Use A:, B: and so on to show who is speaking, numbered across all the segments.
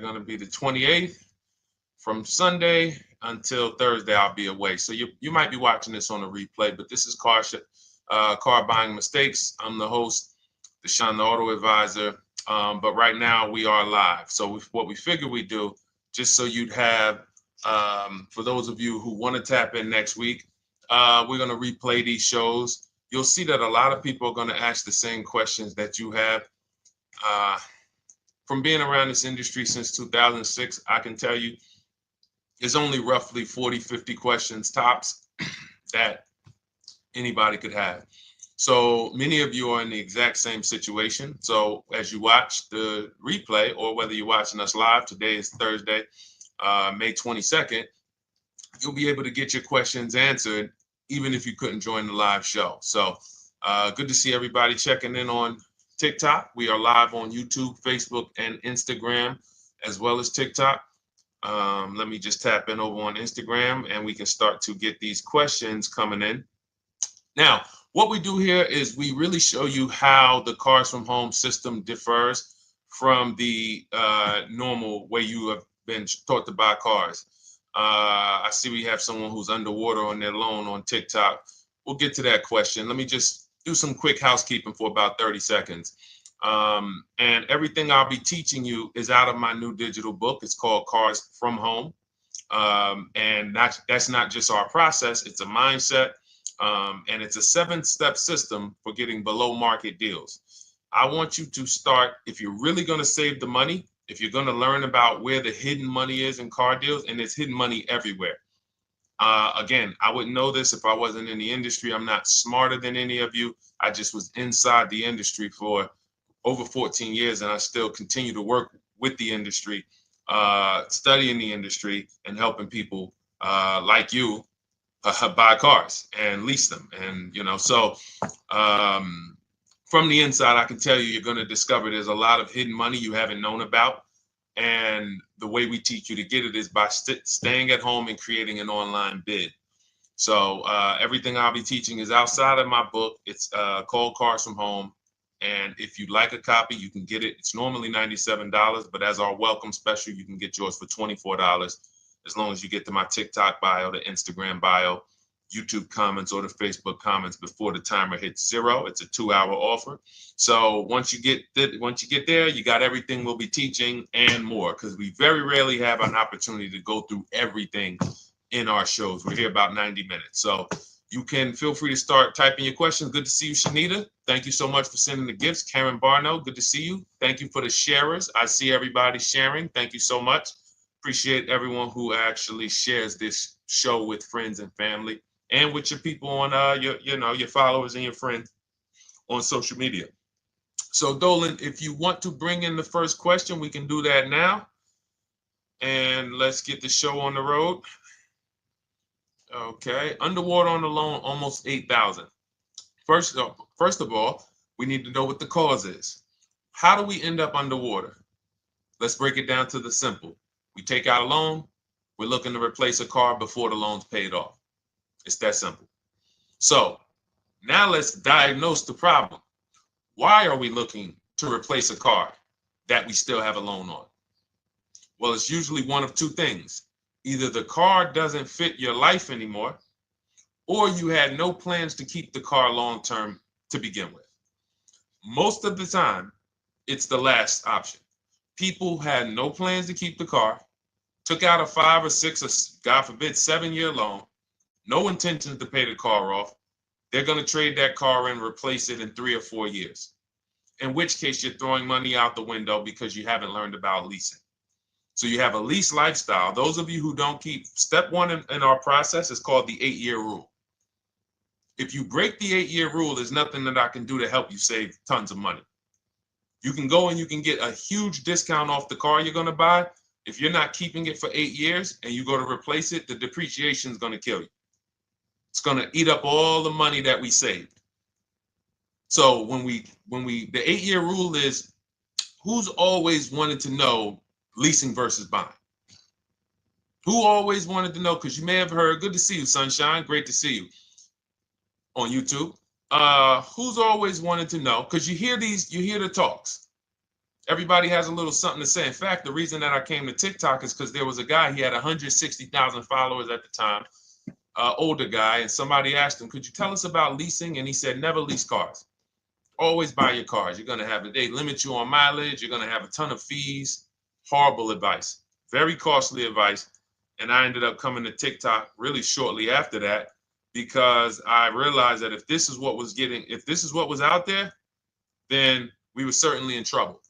A: going to be the 28th. From Sunday until Thursday, I'll be away. So you might be watching this on a replay, but this is Car Buying Mistakes. I'm the host, Deshone the Auto Advisor. But right now we are live. So what we figured we'd do, just so you'd have, for those of you who want to tap in next week, we're going to replay these shows. You'll see that a lot of people are going to ask the same questions that you have. From being around this industry since 2006, I can tell you, there's only roughly 40, 50 questions tops that anybody could have. So many of you are in the exact same situation. So as you watch the replay, or whether you're watching us live, today is Thursday, May 22nd, you'll be able to get your questions answered, even if you couldn't join the live show. So good to see everybody checking in on TikTok. We are live on YouTube, Facebook, and Instagram, as well as TikTok. Let me just tap in over on Instagram and we can start to get these questions coming in. Now, what we do here is we really show you how the Cars from Home system differs from the normal way you have been taught to buy cars. I see we have someone who's underwater on their loan on TikTok. We'll get to that question. Let me just do some quick housekeeping for about 30 seconds. And everything I'll be teaching you is out of my new digital book. It's called Cars from Home. And that's not just our process, it's a mindset. And it's a 7-step system for getting below market deals. I want you to start, if you're really going to save the money, if you're going to learn about where the hidden money is in car deals, and there's hidden money everywhere. Again, I wouldn't know this if I wasn't in the industry. I'm not smarter than any of you. I just was inside the industry for over 14 years, and I still continue to work with the industry, studying the industry and helping people like you buy cars and lease them. And, so from the inside, I can tell you, you're going to discover there's a lot of hidden money you haven't known about. And the way we teach you to get it is by staying at home and creating an online bid. So everything I'll be teaching is outside of my book. It's called Cars from Home. And if you'd like a copy, you can get it. It's normally $97, but as our welcome special, you can get yours for $24, as long as you get to my TikTok bio, the Instagram bio, YouTube comments, or the Facebook comments before the timer hits 0. It's a 2-hour offer. So once you get there, you got everything we'll be teaching and more, because we very rarely have an opportunity to go through everything in our shows. We're here about 90 minutes. So you can feel free to start typing your questions. Good to see you, Shanita. Thank you so much for sending the gifts. Karen Barno, good to see you. Thank you for the sharers. I see everybody sharing. Thank you so much. Appreciate everyone who actually shares this show with friends and family, and with your people on your followers and your friends on social media. So Dolan, if you want to bring in the first question, we can do that now. And let's get the show on the road. Okay, underwater on the loan, almost 8,000. First of all, we need to know what the cause is. How do we end up underwater? Let's break it down to the simple. We take out a loan, we're looking to replace a car before the loan's paid off. It's that simple. So now let's diagnose the problem. Why are we looking to replace a car that we still have a loan on? Well, it's usually one of two things. Either the car doesn't fit your life anymore, or you had no plans to keep the car long-term to begin with. Most of the time, it's the last option. People had no plans to keep the car, took out a 5 or 6 or God forbid 7-year loan, no intentions to pay the car off. They're going to trade that car in, replace it in 3 or 4 years. In which case you're throwing money out the window because you haven't learned about leasing. So you have a lease lifestyle. Those of you who don't keep, step 1 in our process is called the 8-year rule. If you break the 8-year rule, there's nothing that I can do to help you save tons of money. You can go and you can get a huge discount off the car you're going to buy. If you're not keeping it for 8 years and you go to replace it, the depreciation is going to kill you. It's going to eat up all the money that we saved. So the 8-year rule is, who's always wanted to know leasing versus buying? Who always wanted to know? Because you may have heard, good to see you, Sunshine. Great to see you on YouTube. Who's always wanted to know? Because you hear the talks. Everybody has a little something to say. In fact, the reason that I came to TikTok is because there was a guy, he had 160,000 followers at the time, older guy, and somebody asked him, could you tell us about leasing? And he said, never lease cars. Always buy your cars. You're going to have they limit you on mileage. You're going to have a ton of fees. Horrible advice. Very costly advice. And I ended up coming to TikTok really shortly after that because I realized that if this is what was out there, then we were certainly in trouble.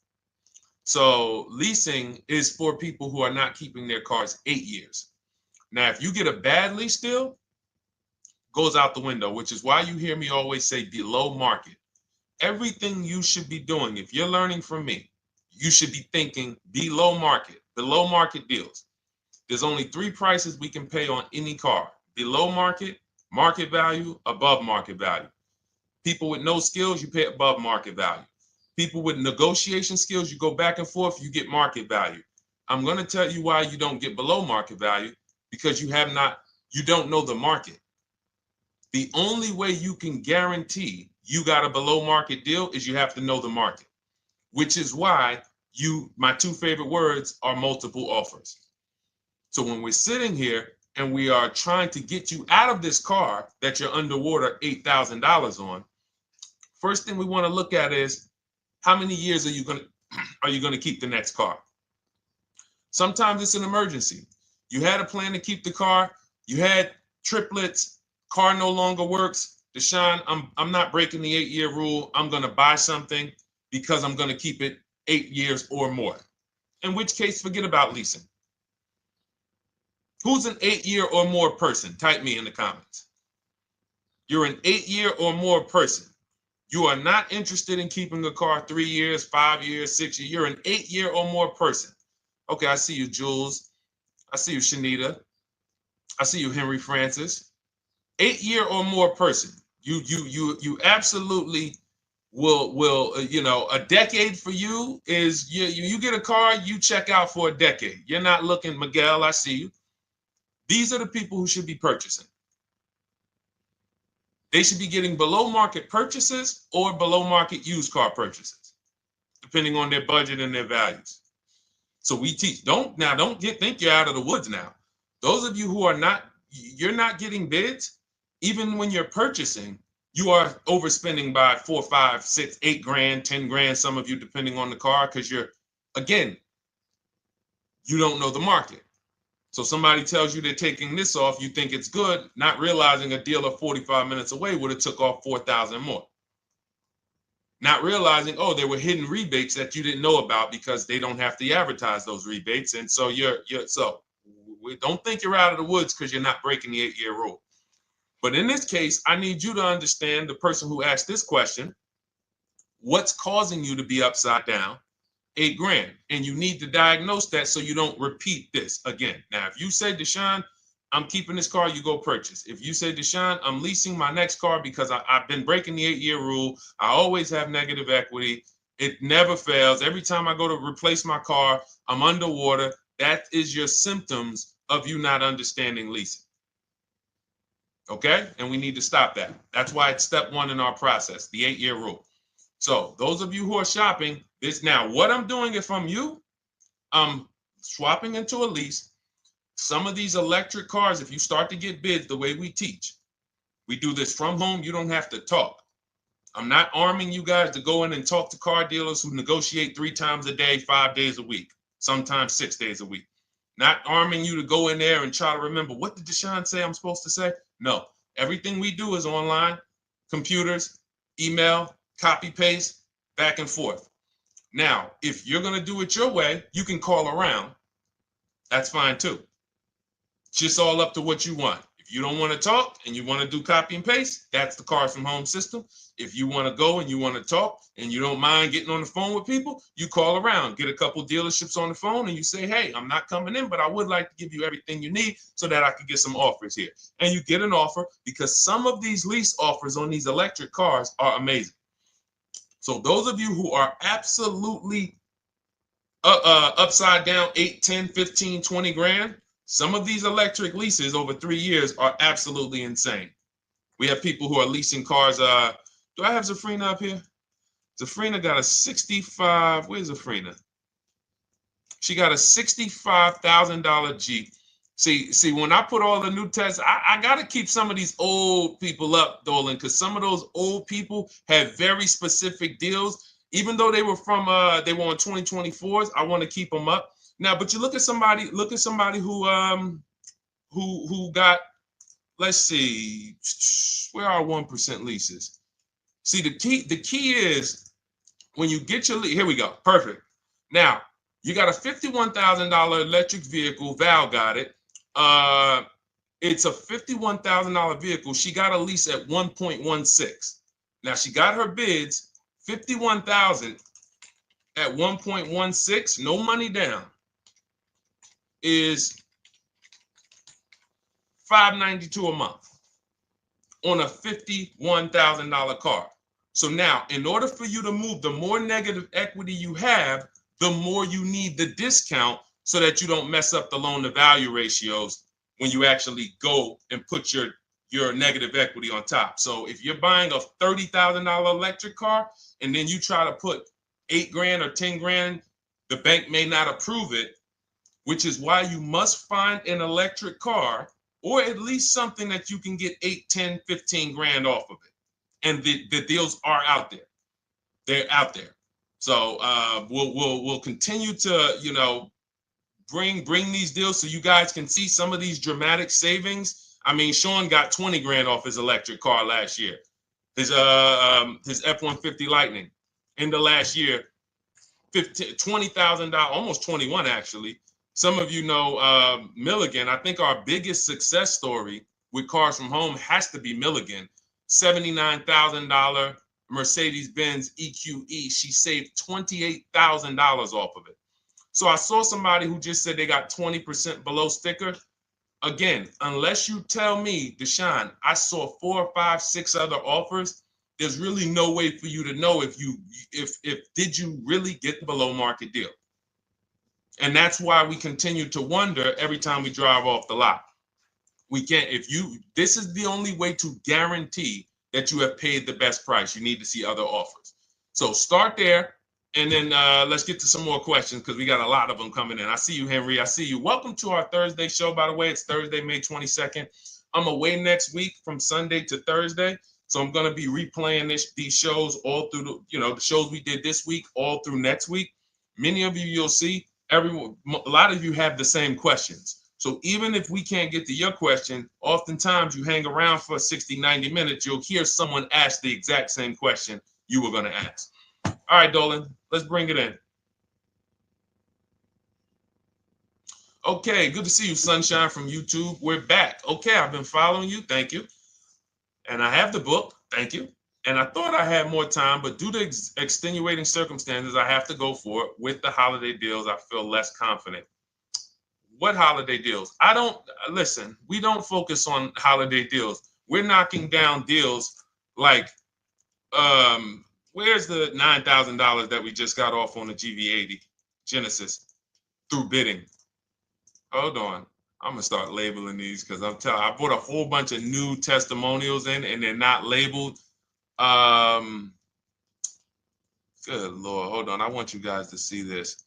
A: So leasing is for people who are not keeping their cars 8 years. Now, if you get a bad lease deal, goes out the window, which is why you hear me always say below market. Everything you should be doing, if you're learning from me, you should be thinking below market deals. There's only 3 prices we can pay on any car: below market, market value, above market value. People with no skills, you pay above market value. People with negotiation skills, you go back and forth, you get market value. I'm going to tell you why you don't get below market value, because you don't know the market. The only way you can guarantee you got a below market deal is you have to know the market, which is why my 2 favorite words are multiple offers. So when we're sitting here and we are trying to get you out of this car that you're underwater $8,000 on, first thing we want to look at is how many years are you going to keep the next car? Sometimes it's an emergency. You had a plan to keep the car, you had triplets, car no longer works. Deshone, I'm not breaking the 8-year rule. I'm going to buy something because I'm going to keep it 8 years or more. In which case, forget about leasing. Who's an 8-year or more person? Type me in the comments. You're an 8-year or more person. You are not interested in keeping a car 3 years, 5 years, 6 years. You're an 8-year or more person. Okay, I see you, Jules. I see you, Shanita. I see you, Henry Francis. 8-year or more person. You absolutely will a decade for you is you get a car, you check out for a decade. You're not looking, Miguel, I see you. These are the people who should be purchasing. They should be getting below market purchases or below market used car purchases, depending on their budget and their values. So we teach, think you're out of the woods now. Those of you who you're not getting bids, even when you're purchasing, you are overspending by 4, 5, 6, 8 grand, 10 grand, some of you, depending on the car, because you don't know the market. So somebody tells you they're taking this off, you think it's good, not realizing a dealer 45 minutes away would have took off 4,000 more. Not realizing, there were hidden rebates that you didn't know about because they don't have to advertise those rebates. And so we don't think you're out of the woods because you're not breaking the 8-year rule. But in this case, I need you to understand, the person who asked this question, what's causing you to be upside down 8 grand? And you need to diagnose that so you don't repeat this again. Now, if you say, Deshone, I'm keeping this car, you go purchase. If you say, Deshone, I'm leasing my next car because I've been breaking the 8-year rule, I always have negative equity, it never fails. Every time I go to replace my car, I'm underwater. That is your symptoms of you not understanding leasing. Okay? And we need to stop that. That's why it's step 1 in our process, the 8-year rule. So those of you who are shopping this now, what I'm doing, if I'm you, I'm swapping into a lease. Some of these electric cars, if you start to get bids the way we teach, we do this from home, you don't have to talk. I'm not arming you guys to go in and talk to car dealers who negotiate 3 times a day, 5 days a week, sometimes 6 days a week. Not arming you to go in there and try to remember, what did Deshone say I'm supposed to say? No, everything we do is online, computers, email, copy, paste, back and forth. Now, if you're going to do it your way, you can call around. That's fine too. It's just all up to what you want. If you don't want to talk and you want to do copy and paste, that's the Cars from Home system. If you want to go and you want to talk and you don't mind getting on the phone with people, you call around, get a couple dealerships on the phone, and you say, hey, I'm not coming in, but I would like to give you everything you need so that I can get some offers here. And you get an offer, because some of these lease offers on these electric cars are amazing. So those of you who are absolutely upside down 8, 10, 15, 20 grand, some of these electric leases over 3 years are absolutely insane. We have people who are leasing cars. Do I have Zafrina up here? Zafrina got a 65. Where's Zafrina? She got a $65,000 Jeep. See, when I put all the new tests, I got to keep some of these old people up, Dolan, because some of those old people have very specific deals. Even though they were on 2024s, I want to keep them up. Now, but you look at somebody who got, let's see, where are 1% leases? See, the key is when you get your lease, here we go, perfect. Now, you got a $51,000 electric vehicle, Val got it. It's a $51,000 vehicle. She got a lease at 1.16. Now she got her bids, 51,000 at 1.16, no money down, is $592 a month on a $51,000 car. So now, in order for you to move, the more negative equity you have, the more you need the discount so that you don't mess up the loan to value ratios when you actually go and put your negative equity on top. So if you're buying a $30,000 electric car and then you try to put $8,000 or $10,000, the bank may not approve it, which is why you must find an electric car or at least something that you can get 8, 10, 15 grand off of it. And the deals are out there. They're out there. So we'll continue to, bring these deals so you guys can see some of these dramatic savings. I mean, Sean got 20 grand off his electric car last year. His F-150 Lightning in the last year, $20,000, almost 21 actually. Some of you know Milligan. I think our biggest success story with Cars from Home has to be Milligan. $79,000 Mercedes-Benz EQE. She saved $28,000 off of it. So I saw somebody who just said they got 20% below sticker. Again, unless you tell me, Deshone, I saw 4, 5, 6 other offers, there's really no way for you to know if did you really get the below market deal. And that's why we continue to wonder every time we drive off the lot. We can't, this is the only way to guarantee that you have paid the best price. You need to see other offers. So start there. And then let's get to some more questions because we got a lot of them coming in. I see you, Henry. I see you. Welcome to our Thursday show, by the way. It's Thursday, May 22nd. I'm away next week from Sunday to Thursday. So I'm going to be replaying these shows all through, the shows we did this week, all through next week. Many of you, you'll see, a lot of you have the same questions. So even if we can't get to your question, oftentimes you hang around for 60, 90 minutes, you'll hear someone ask the exact same question you were going to ask. All right, Dolan, let's bring it in. Okay, good to see you, Sunshine from YouTube. We're back. Okay, I've been following you. Thank you. And I have the book. Thank you. And I thought I had more time, but due to extenuating circumstances, I have to go for it. With the holiday deals, I feel less confident. What holiday deals? Listen, we don't focus on holiday deals. We're knocking down deals like, where's the $9,000 that we just got off on the GV80 Genesis through bidding? Hold on. I'm going to start labeling these because I bought a whole bunch of new testimonials in and they're not labeled. Good Lord. Hold on. I want you guys to see this.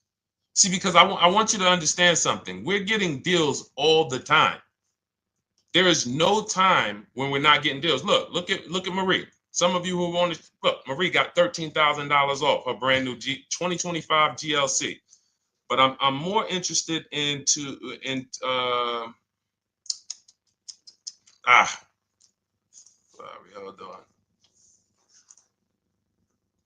A: See, because I want you to understand something. We're getting deals all the time. There is no time when we're not getting deals. Look at Marie. Some of you who want to look, Marie got $13,000 off her brand new 2025 GLC. But I'm more interested sorry, hold on.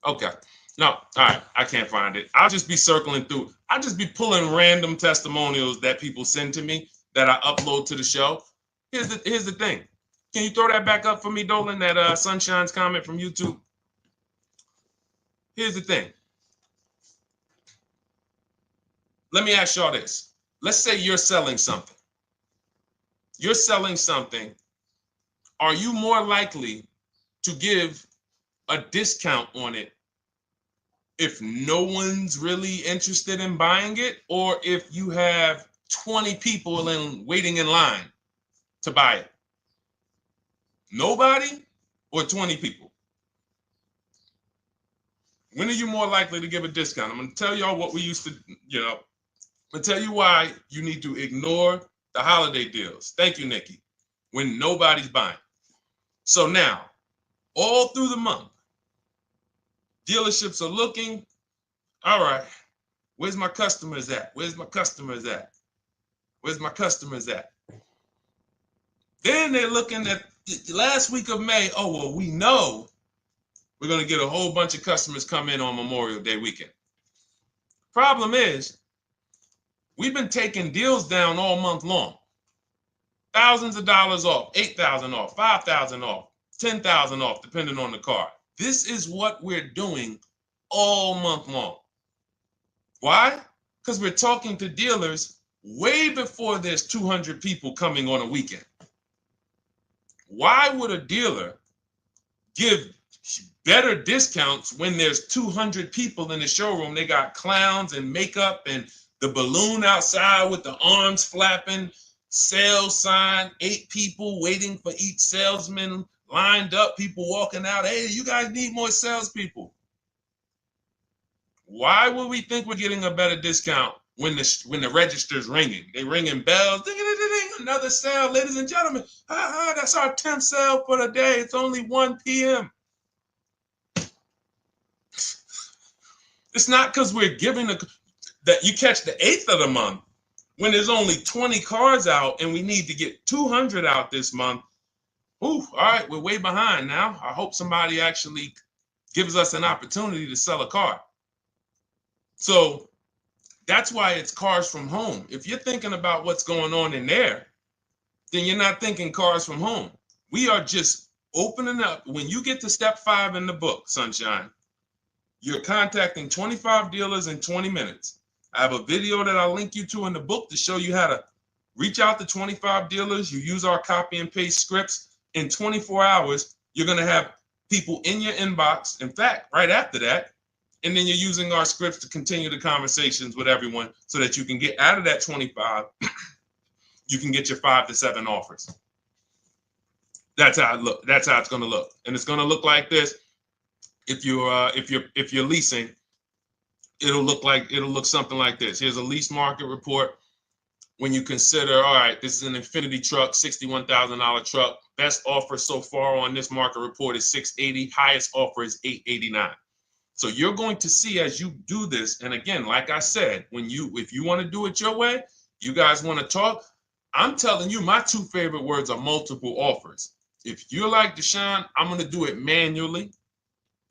A: Okay. No, all right, I can't find it. I'll just be circling through. I'll just be pulling random testimonials that people send to me that I upload to the show. Here's the thing. Can you throw that back up for me, Dolan, that Sunshine's comment from YouTube? Here's the thing. Let me ask y'all this. Let's say you're selling something. You're selling something. Are you more likely to give a discount on it if no one's really interested in buying it, or if you have 20 people waiting in line to buy it? Nobody or 20 people? When are you more likely to give a discount? I'm going to tell y'all what we used to, I'm going to tell you why you need to ignore the holiday deals. Thank you, Nikki. When nobody's buying. So now, all through the month, dealerships are looking, all right, where's my customers at? Where's my customers at? Where's my customers at? Then they're looking at the last week of May. Oh, well, we know we're going to get a whole bunch of customers come in on Memorial Day weekend. Problem is, we've been taking deals down all month long. Thousands of dollars off, 8,000 off, 5,000 off, 10,000 off, depending on the car. This is what we're doing all month long. Why? Because we're talking to dealers way before there's 200 people coming on a weekend. Why would a dealer give better discounts when there's 200 people in the showroom? They got clowns and makeup and the balloon outside with the arms flapping, sales sign, 8 people waiting for each salesman lined up, people walking out. Hey, you guys need more salespeople. Why would we think we're getting a better discount when the register's ringing? They ringing bells, ding, ding, ding, ding, another sale, ladies and gentlemen. That's our 10th sale for the day. It's only 1 p.m. It's not because we're giving that you catch the 8th of the month when there's only 20 cars out and we need to get 200 out this month. Ooh, all right, we're way behind now. I hope somebody actually gives us an opportunity to sell a car. So that's why it's cars from home. If you're thinking about what's going on in there, then you're not thinking cars from home. We are just opening up. When you get to step 5 in the book, Sunshine, you're contacting 25 dealers in 20 minutes. I have a video that I'll link you to in the book to show you how to reach out to 25 dealers. You use our copy and paste scripts. In 24 hours, you're going to have people in your inbox. In fact, right after that, and then you're using our scripts to continue the conversations with everyone so that you can get out of that 25, you can get your 5 to 7 offers. That's how it look. That's how it's going to look. And it's going to look like this. If you're leasing, it'll look something like this. Here's a lease market report. When you consider, all right, this is an Infinity truck, $61,000 truck. Best offer so far on this market report is $680. Highest offer is $889. So you're going to see as you do this, and again, like I said, if you want to do it your way, you guys want to talk, I'm telling you, my 2 favorite words are multiple offers. If you're like Deshone, I'm going to do it manually.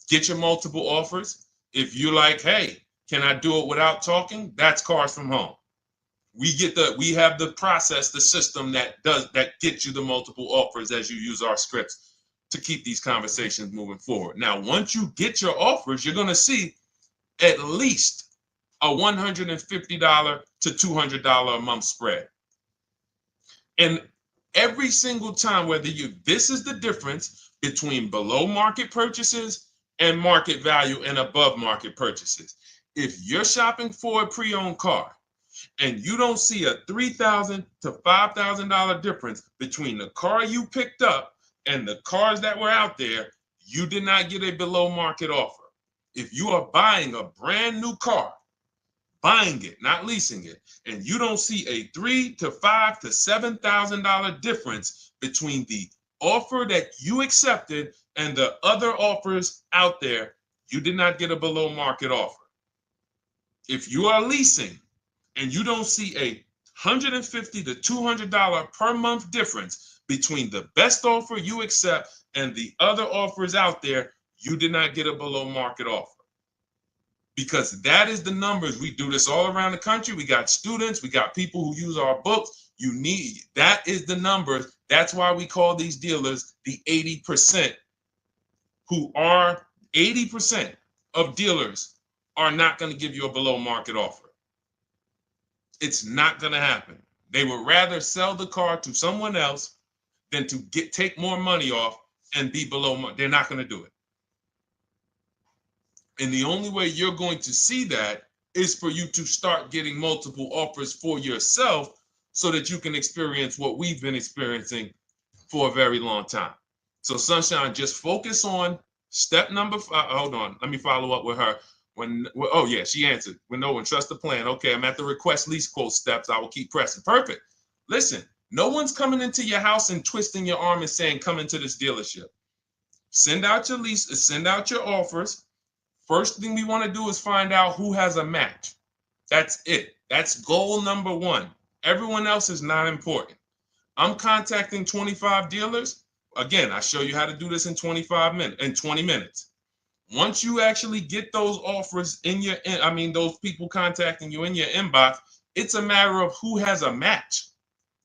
A: Get your multiple offers. If you're like, hey, can I do it without talking? That's cars from home. We have the process, the system that gets you the multiple offers as you use our scripts to keep these conversations moving forward. Now, once you get your offers, you're going to see at least a $150 to $200 a month spread. And every single time, this is the difference between below market purchases and market value and above market purchases. If you're shopping for a pre-owned car and you don't see a $3,000 to $5,000 difference between the car you picked up and the cars that were out there, you did not get a below market offer. If you are buying a brand new car, buying it, not leasing it, and you don't see a $3,000 to $5,000 to $7,000 difference between the offer that you accepted and the other offers out there, you did not get a below market offer. If you are leasing and you don't see a $150 to $200 per month difference between the best offer you accept and the other offers out there, you did not get a below market offer. Because that is the numbers. We do this all around the country. We got students, we got people who use our books. That is the numbers. That's why we call these dealers the 80%, who are 80% of dealers are not going to give you a below market offer. It's not going to happen. They would rather sell the car to someone else than to take more money off and be below market. They're not going to do it. And the only way you're going to see that is for you to start getting multiple offers for yourself so that you can experience what we've been experiencing for a very long time. So Sunshine, just focus on Step number 5. Hold on. Let me follow up with her. Oh yeah, she answered. When trust the plan. Okay, I'm at the request lease quote steps. I will keep pressing. Perfect. Listen, no one's coming into your house and twisting your arm and saying, come into this dealership. Send out your lease, send out your offers. First thing we want to do is find out who has a match. That's it. That's goal number 1. Everyone else is not important. I'm contacting 25 dealers. Again, I show you how to do this in 20 minutes. Once you actually get those offers those people contacting you in your inbox, it's a matter of who has a match.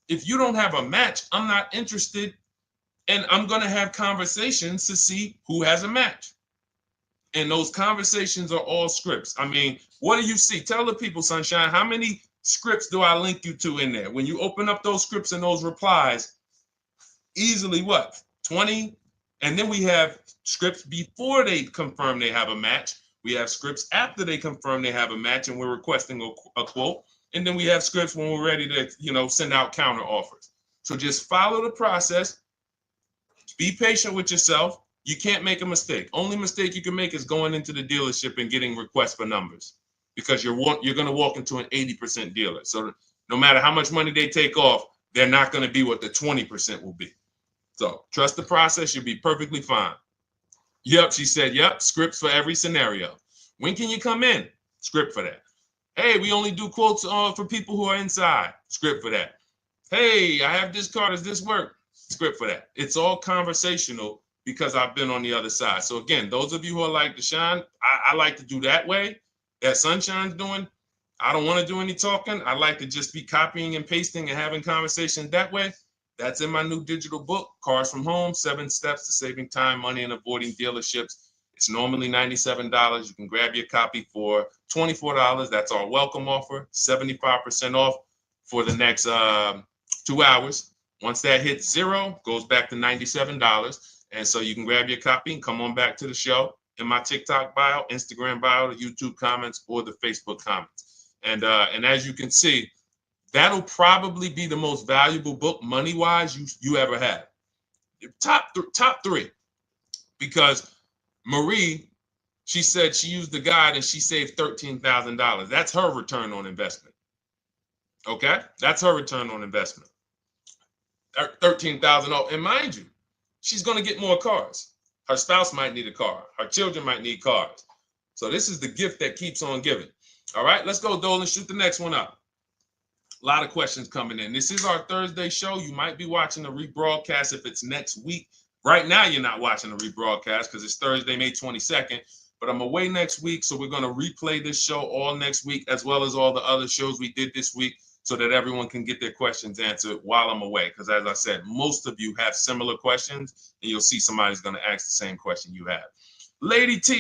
A: If you don't have a match, I'm not interested, and I'm going to have conversations to see who has a match. And those conversations are all scripts. I mean, what do you see? Tell the people, Sunshine, how many scripts do I link you to in there? When you open up those scripts and those replies, easily what? 20? And then we have scripts before they confirm they have a match. We have scripts after they confirm they have a match and we're requesting a quote. And then we have scripts when we're ready to, send out counter offers. So just follow the process. Be patient with yourself. You can't make a mistake. Only mistake you can make is going into the dealership and getting requests for numbers, because you're going to walk into an 80% dealer. So no matter how much money they take off, they're not going to be what the 20% will be. So trust the process. You'll be perfectly fine. Yep, she said, yep, scripts for every scenario. When can you come in? Script for that. Hey, we only do quotes for people who are inside. Script for that. Hey, I have this car. Does this work? Script for that. It's all conversational because I've been on the other side. So again, those of you who are like Deshone, I like to do that way, that Sunshine's doing. I don't want to do any talking. I like to just be copying and pasting and having conversations that way. That's in my new digital book, Cars from Home, 7 Steps to Saving Time, Money, and Avoiding Dealerships. It's normally $97. You can grab your copy for $24. That's our welcome offer, 75% off for the next 2 hours. Once that hits 0, goes back to $97. And so you can grab your copy and come on back to the show in my TikTok bio, Instagram bio, the YouTube comments, or the Facebook comments. And as you can see, that'll probably be the most valuable book money-wise you ever had. Top 3. Because Marie, she said she used the guide and she saved $13,000. That's her return on investment. Okay? That's her return on investment. $13,000. And mind you, she's going to get more cars. Her spouse might need a car. Her children might need cars. So this is the gift that keeps on giving. All right, let's go, Dolan. Shoot the next one up. A lot of questions coming in. This is our Thursday show. You might be watching the rebroadcast if it's next week. Right now, you're not watching the rebroadcast because it's Thursday, May 22nd. But I'm away next week, so we're going to replay this show all next week, as well as all the other shows we did this week, so that everyone can get their questions answered while I'm away. Because as I said, most of you have similar questions, and you'll see somebody's going to ask the same question you have. Lady T,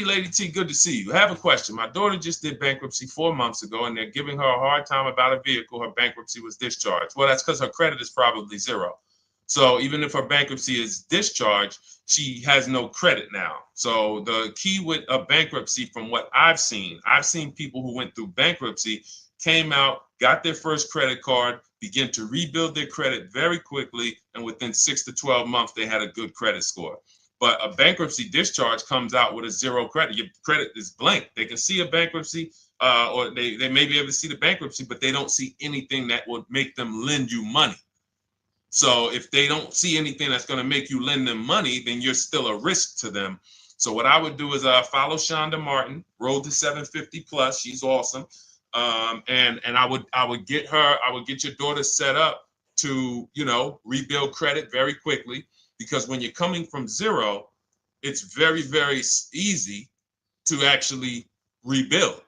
A: good to see you. I have a question. My daughter just did bankruptcy 4 months ago, and they're giving her a hard time about a vehicle. Her bankruptcy was discharged. Well, that's because her credit is probably 0. So even if her bankruptcy is discharged, she has no credit now. So the key with a bankruptcy, from what I've seen people who went through bankruptcy, came out, got their first credit card, began to rebuild their credit very quickly, and within 6 to 12 months, they had a good credit score. But a bankruptcy discharge comes out with a 0 credit. Your credit is blank. They can see a bankruptcy, or they may be able to see the bankruptcy, but they don't see anything that would make them lend you money. So if they don't see anything that's going to make you lend them money, then you're still a risk to them. So what I would do is follow Shonda Martin, Road to 750 Plus. She's awesome. And I would get your daughter set up to, rebuild credit very quickly, because when you're coming from 0, it's very, very easy to actually rebuild.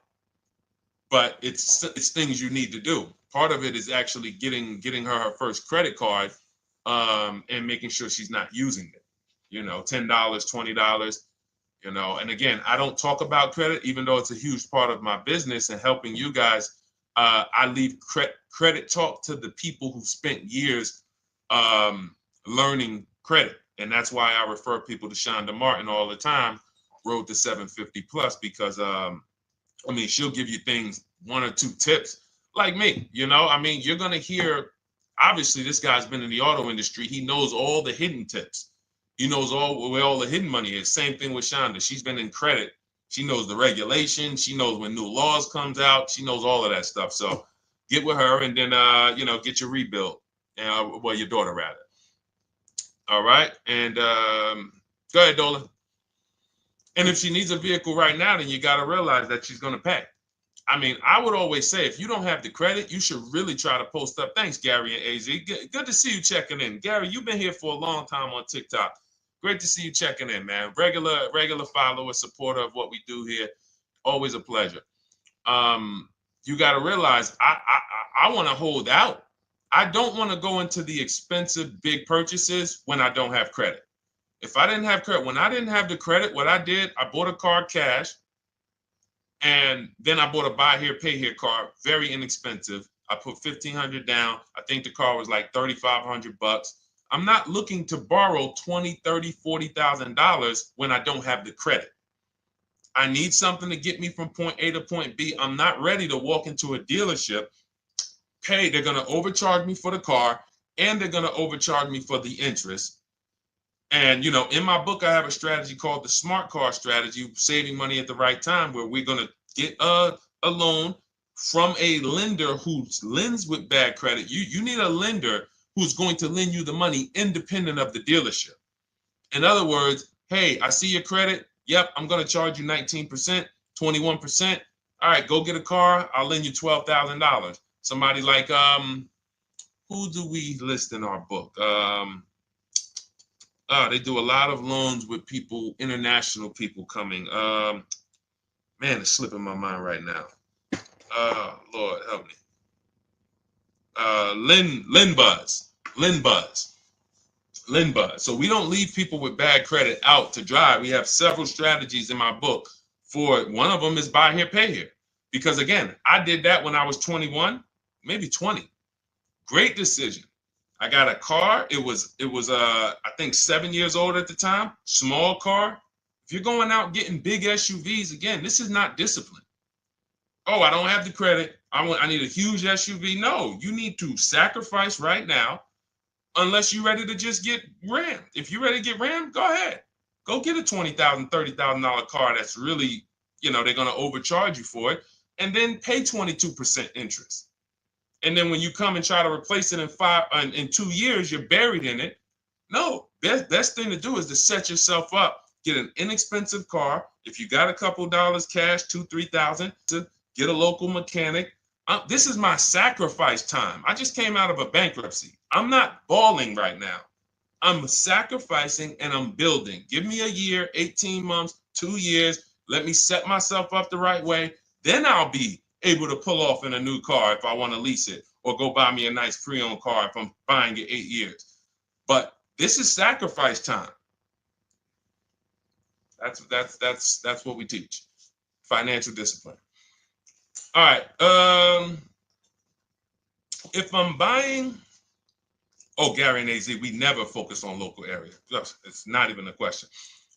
A: But it's things you need to do. Part of it is actually getting her first credit card, and making sure she's not using it. $10, $20. And again, I don't talk about credit, even though it's a huge part of my business and helping you guys. I leave credit talk to the people who spent years learning credit. And that's why I refer people to Shonda Martin all the time, Road to 750 Plus, because she'll give you things, 1 or 2 tips, like me. You're going to hear, obviously, this guy's been in the auto industry. He knows all the hidden tips. He knows where all the hidden money is. Same thing with Shonda. She's been in credit. She knows the regulation. She knows when new laws comes out. She knows all of that stuff. So get with her and then, get your rebuild. Well, your daughter rather. All right. And go ahead, Dolan. And if she needs a vehicle right now, then you got to realize that she's going to pay. I mean, I would always say if you don't have the credit, you should really try to post up. Thanks, Gary and AZ. Good to see you checking in. Gary, you've been here for a long time on TikTok. Great to see you checking in, man. Regular follower, supporter of what we do here. Always a pleasure. You got to realize I want to hold out. I don't want to go into the expensive big purchases when I don't have credit. If I didn't have credit, when I didn't have the credit, what I did, I bought a car cash, and then I bought a buy here, pay here card, very inexpensive. I put $1,500 down. I think the car was like $3,500. I'm not looking to borrow $20,000, $30,000, $40,000 when I don't have the credit. I need something to get me from point A to point B. I'm not ready to walk into a dealership, pay. They're going to overcharge me for the car, and they're going to overcharge me for the interest. And, in my book, I have a strategy called the smart car strategy, saving money at the right time, where we're going to get a loan from a lender who lends with bad credit. You need a lender who's going to lend you the money independent of the dealership. In other words, hey, I see your credit. Yep, I'm going to charge you 19%, 21%. All right, go get a car. I'll lend you $12,000. Somebody like, who do we list in our book? They do a lot of loans with people, international people coming. Man, it's slipping my mind right now. Lord help me. Linbuzz. So we don't leave people with bad credit out to dry. We have several strategies in my book for it. One of them is buy here, pay here. Because again, I did that when I was 21, maybe 20. Great decision. I got a car. It was I think 7 years old at the time. Small car. If you're going out getting big SUVs, again, this is not discipline. Oh, I don't have the credit. I need a huge SUV. No, you need to sacrifice right now, unless you're ready to just get rammed. If you're ready to get rammed, go ahead. Go get a $20,000, $30,000 car that's really, they're going to overcharge you for it, and then pay 22% interest. And then when you come and try to replace it in 2 years, you're buried in it. No, best thing to do is to set yourself up. Get an inexpensive car. If you got a couple dollars cash, $2,000, $3,000, to get a local mechanic. This is my sacrifice time. I just came out of a bankruptcy. I'm not balling right now. I'm sacrificing and I'm building. Give me a year, 18 months, 2 years. Let me set myself up the right way. Then I'll be able to pull off in a new car if I want to lease it, or go buy me a nice pre-owned car if I'm buying it 8 years. But this is sacrifice time. That's what we teach. Financial discipline. All right. If I'm buying, Gary and AZ, we never focus on local area. It's not even a question.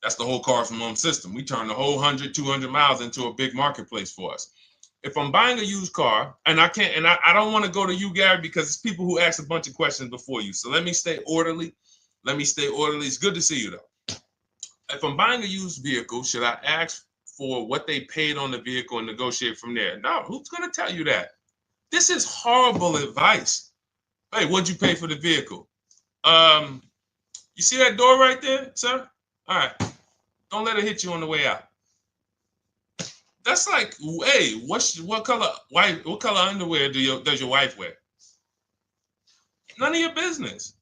A: That's the whole Cars from Home system. We turn the whole 100, 200 miles into a big marketplace for us. If I'm buying a used car, and I can't, and I don't want to go to you, Gary, because it's people who ask a bunch of questions before you. So let me stay orderly. It's good to see you, though. If I'm buying a used vehicle, should I ask for what they paid on the vehicle and negotiate from there? No, who's going to tell you that? This is horrible advice. Hey, what'd you pay for the vehicle? You see that door right there, sir? All right. Don't let it hit you on the way out. That's like, hey, what color underwear does your wife wear? None of your business.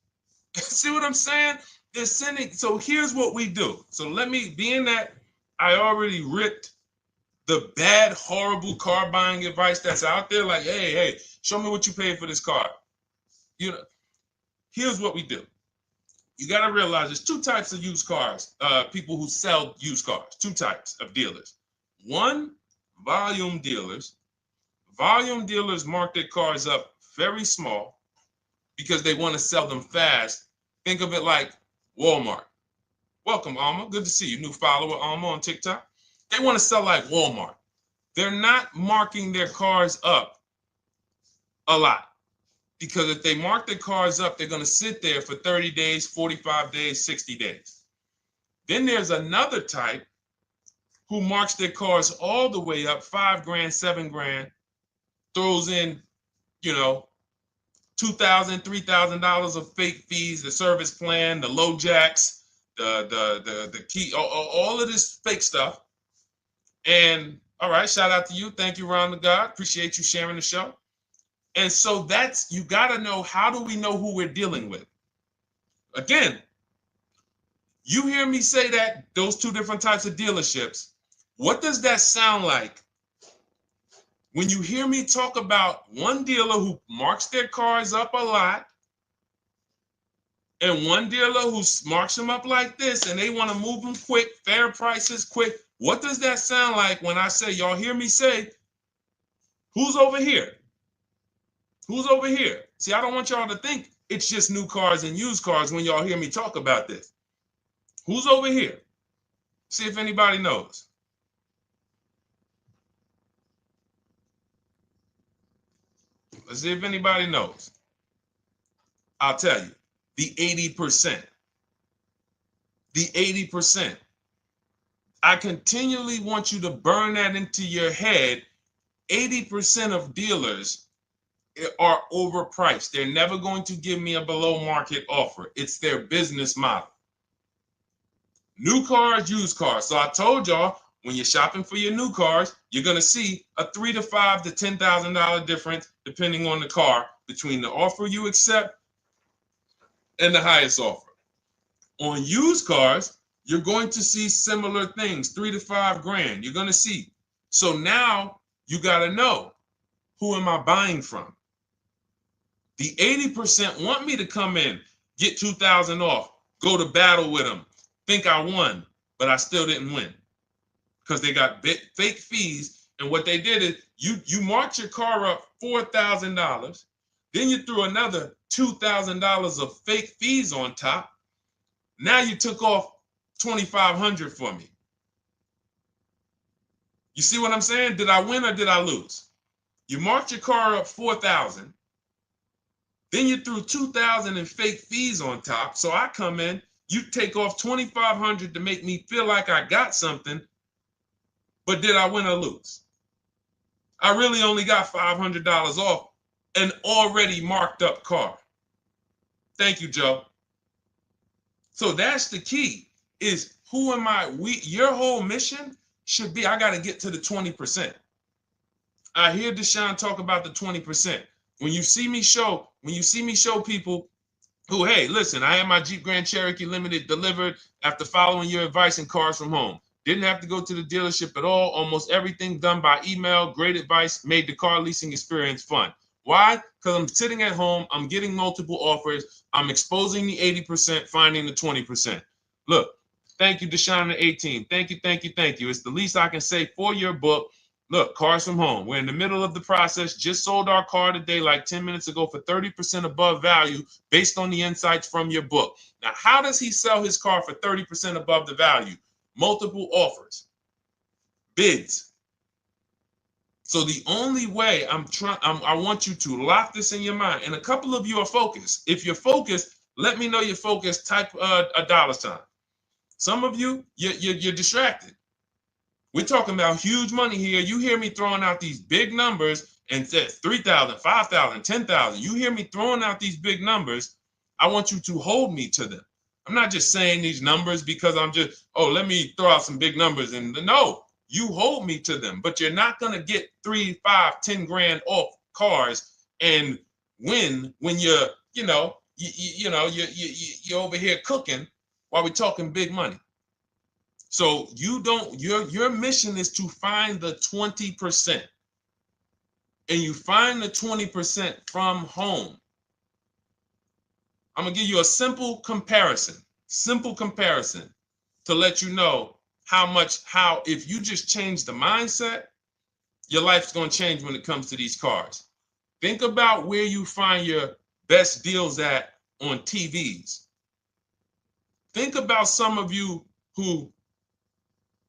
A: See what I'm saying? They're sending. So here's what we do. So let me, being that I already ripped the bad, horrible car buying advice that's out there, like, hey, show me what you paid for this car. Here's what we do. You got to realize there's two types of used cars, people who sell used cars, two types of dealers. One, volume dealers. Volume dealers mark their cars up very small because they want to sell them fast. Think of it like Walmart. Welcome, Alma. Good to see you. New follower, Alma, on TikTok. They want to sell like Walmart. They're not marking their cars up a lot, because if they mark their cars up, they're going to sit there for 30 days, 45 days, 60 days. Then there's another type who marks their cars all the way up, 5 grand, 7 grand, throws in, you know, $2,000, $3,000 of fake fees, the service plan, the low jacks, the key, all of this fake stuff. And all right, shout out to you. Thank you, Ron the God. Appreciate you sharing the show. And so that's, you got to know, how do we know who we're dealing with? Again, you hear me say that, those two different types of dealerships. What does that sound like when you hear me talk about one dealer who marks their cars up a lot and one dealer who marks them up like this and they want to move them quick, fair prices, quick? What does that sound like when I say, y'all hear me say, who's over here? Who's over here? See, I don't want y'all to think it's just new cars and used cars when y'all hear me talk about this. Who's over here? See if anybody knows. Let's see if anybody knows. I'll tell you, the 80%. The 80%. I continually want you to burn that into your head. 80% of dealers are overpriced. They're never going to give me a below market offer. It's their business model. New cars, used cars. So I told y'all, when you're shopping for your new cars, you're going to see a $3,000 to $5,000 to $10,000 difference, depending on the car, between the offer you accept and the highest offer. On used cars, you're going to see similar things, 3 to 5 grand. You're going to see. So now you got to know, who am I buying from? The 80% want me to come in, get 2,000 off, go to battle with them, think I won, but I still didn't win because they got fake fees. And what they did is you marked your car up $4,000, then you threw another $2,000 of fake fees on top. Now you took off $2,500 for me. You see what I'm saying? Did I win or did I lose? You marked your car up $4,000. Then you threw $2,000 in fake fees on top. So I come in, you take off $2,500 to make me feel like I got something. But did I win or lose? I really only got $500 off an already marked up car. Thank you, Joe. So that's the key, is who am I? Your whole mission should be, I got to get to the 20%. I hear Deshone talk about the 20%. When you see me show people who, hey, listen, I had my Jeep Grand Cherokee Limited delivered after following your advice and cars from home. Didn't have to go to the dealership at all. Almost everything done by email. Great advice. Made the car leasing experience fun. Why? Because I'm sitting at home. I'm getting multiple offers. I'm exposing the 80%, finding the 20%. Look, thank you, Deshone the 18. Thank you, thank you, thank you. It's the least I can say for your book. Look, cars from home. We're in the middle of the process. Just sold our car today, like 10 minutes ago, for 30% above value based on the insights from your book. Now, how does he sell his car for 30% above the value? Multiple offers, bids. So the only way I want you to lock this in your mind. And a couple of you are focused. If you're focused, let me know you're focused. Type a $sign. Some of you, you're distracted. We're talking about huge money here. You hear me throwing out these big numbers and said 3,000, 5,000, 10,000. You hear me throwing out these big numbers. I want you to hold me to them. I'm not just saying these numbers because I'm just, let me throw out some big numbers. And no, you hold me to them, but you're not going to get 3, 5, 10 grand off cars and win when you're over here cooking while we're talking big money. So your mission is to find the 20%. And you find the 20% from home. I'm going to give you a simple comparison to let you know how if you just change the mindset, your life's going to change when it comes to these cars. Think about where you find your best deals at on TVs. Think about some of you who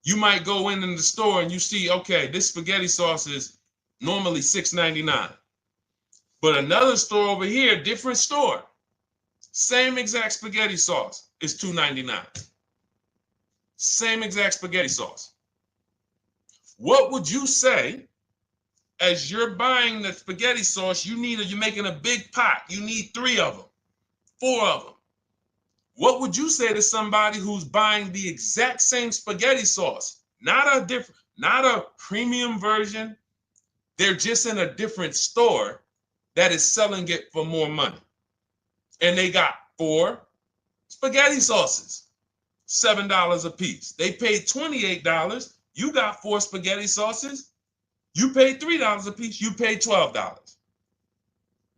A: you might go in the store and you see, okay, this spaghetti sauce is normally $6.99. But another store over here, different store, same exact spaghetti sauce is $2.99. same exact spaghetti sauce. What would you say as you're buying the spaghetti sauce? You're making a big pot. You need 3 of them, 4 of them. What would you say to somebody who's buying the exact same spaghetti sauce? Not a premium version. They're just in a different store that is selling it for more money. And they got 4 spaghetti sauces, $7 a piece. They paid $28. You got 4 spaghetti sauces. You paid $3 a piece. You paid $12.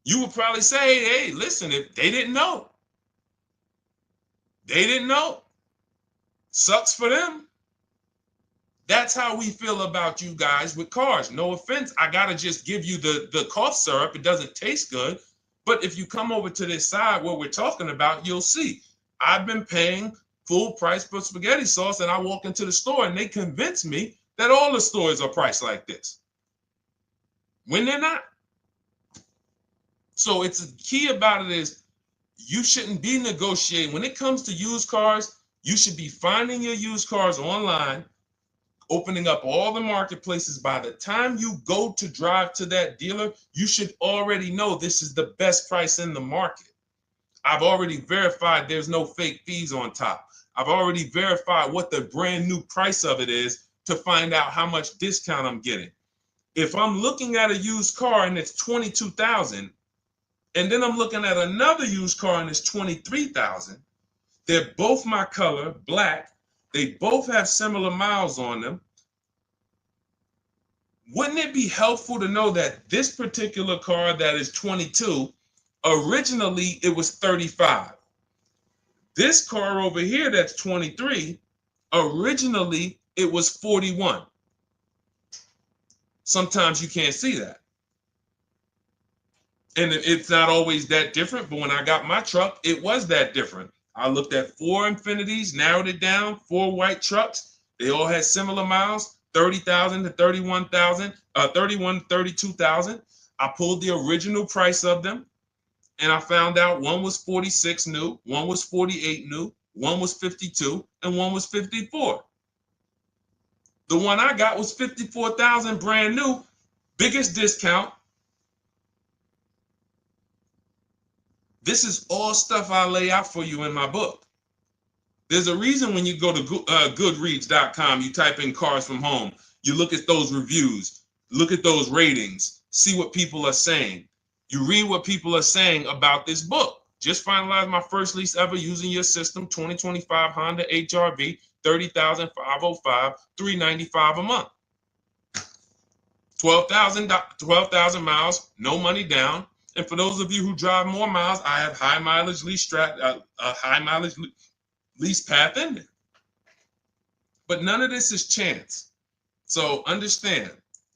A: You would probably say, hey, listen, if they didn't know. They didn't know. Sucks for them. That's how we feel about you guys with cars. No offense. I got to just give you the cough syrup. It doesn't taste good. But if you come over to this side where we're talking about, you'll see. I've been paying full price for spaghetti sauce, and I walk into the store and they convince me that all the stores are priced like this, when they're not. So it's the key about it is you shouldn't be negotiating. When it comes to used cars, you should be finding your used cars online, opening up all the marketplaces. By the time you go to drive to that dealer, you should already know this is the best price in the market. I've already verified there's no fake fees on top. I've already verified what the brand new price of it is to find out how much discount I'm getting. If I'm looking at a used car and it's $22,000, and then I'm looking at another used car and it's $23,000, they're both my color, black. They both have similar miles on them. Wouldn't it be helpful to know that this particular car that is 22, originally it was 35? This car over here that's 23, originally it was 41. Sometimes you can't see that. And it's not always that different, but when I got my truck, it was that different. I looked at 4 Infinities, narrowed it down, 4 white trucks. They all had similar miles, 30,000 to 31,000, 31, 32,000. I pulled the original price of them, and I found out one was 46 new, one was 48 new, one was 52, and one was 54. The one I got was 54,000 brand new, biggest discount. This is all stuff I lay out for you in my book. There's a reason when you go to Goodreads.com, you type in cars from home, you look at those reviews, look at those ratings, see what people are saying. You read what people are saying about this book. Just finalized my first lease ever using your system, 2025 Honda HR-V, 30,505, $395 a month. 12,000 miles, no money down. And for those of you who drive more miles, I have high mileage lease lease path in there. But none of this is chance. So understand,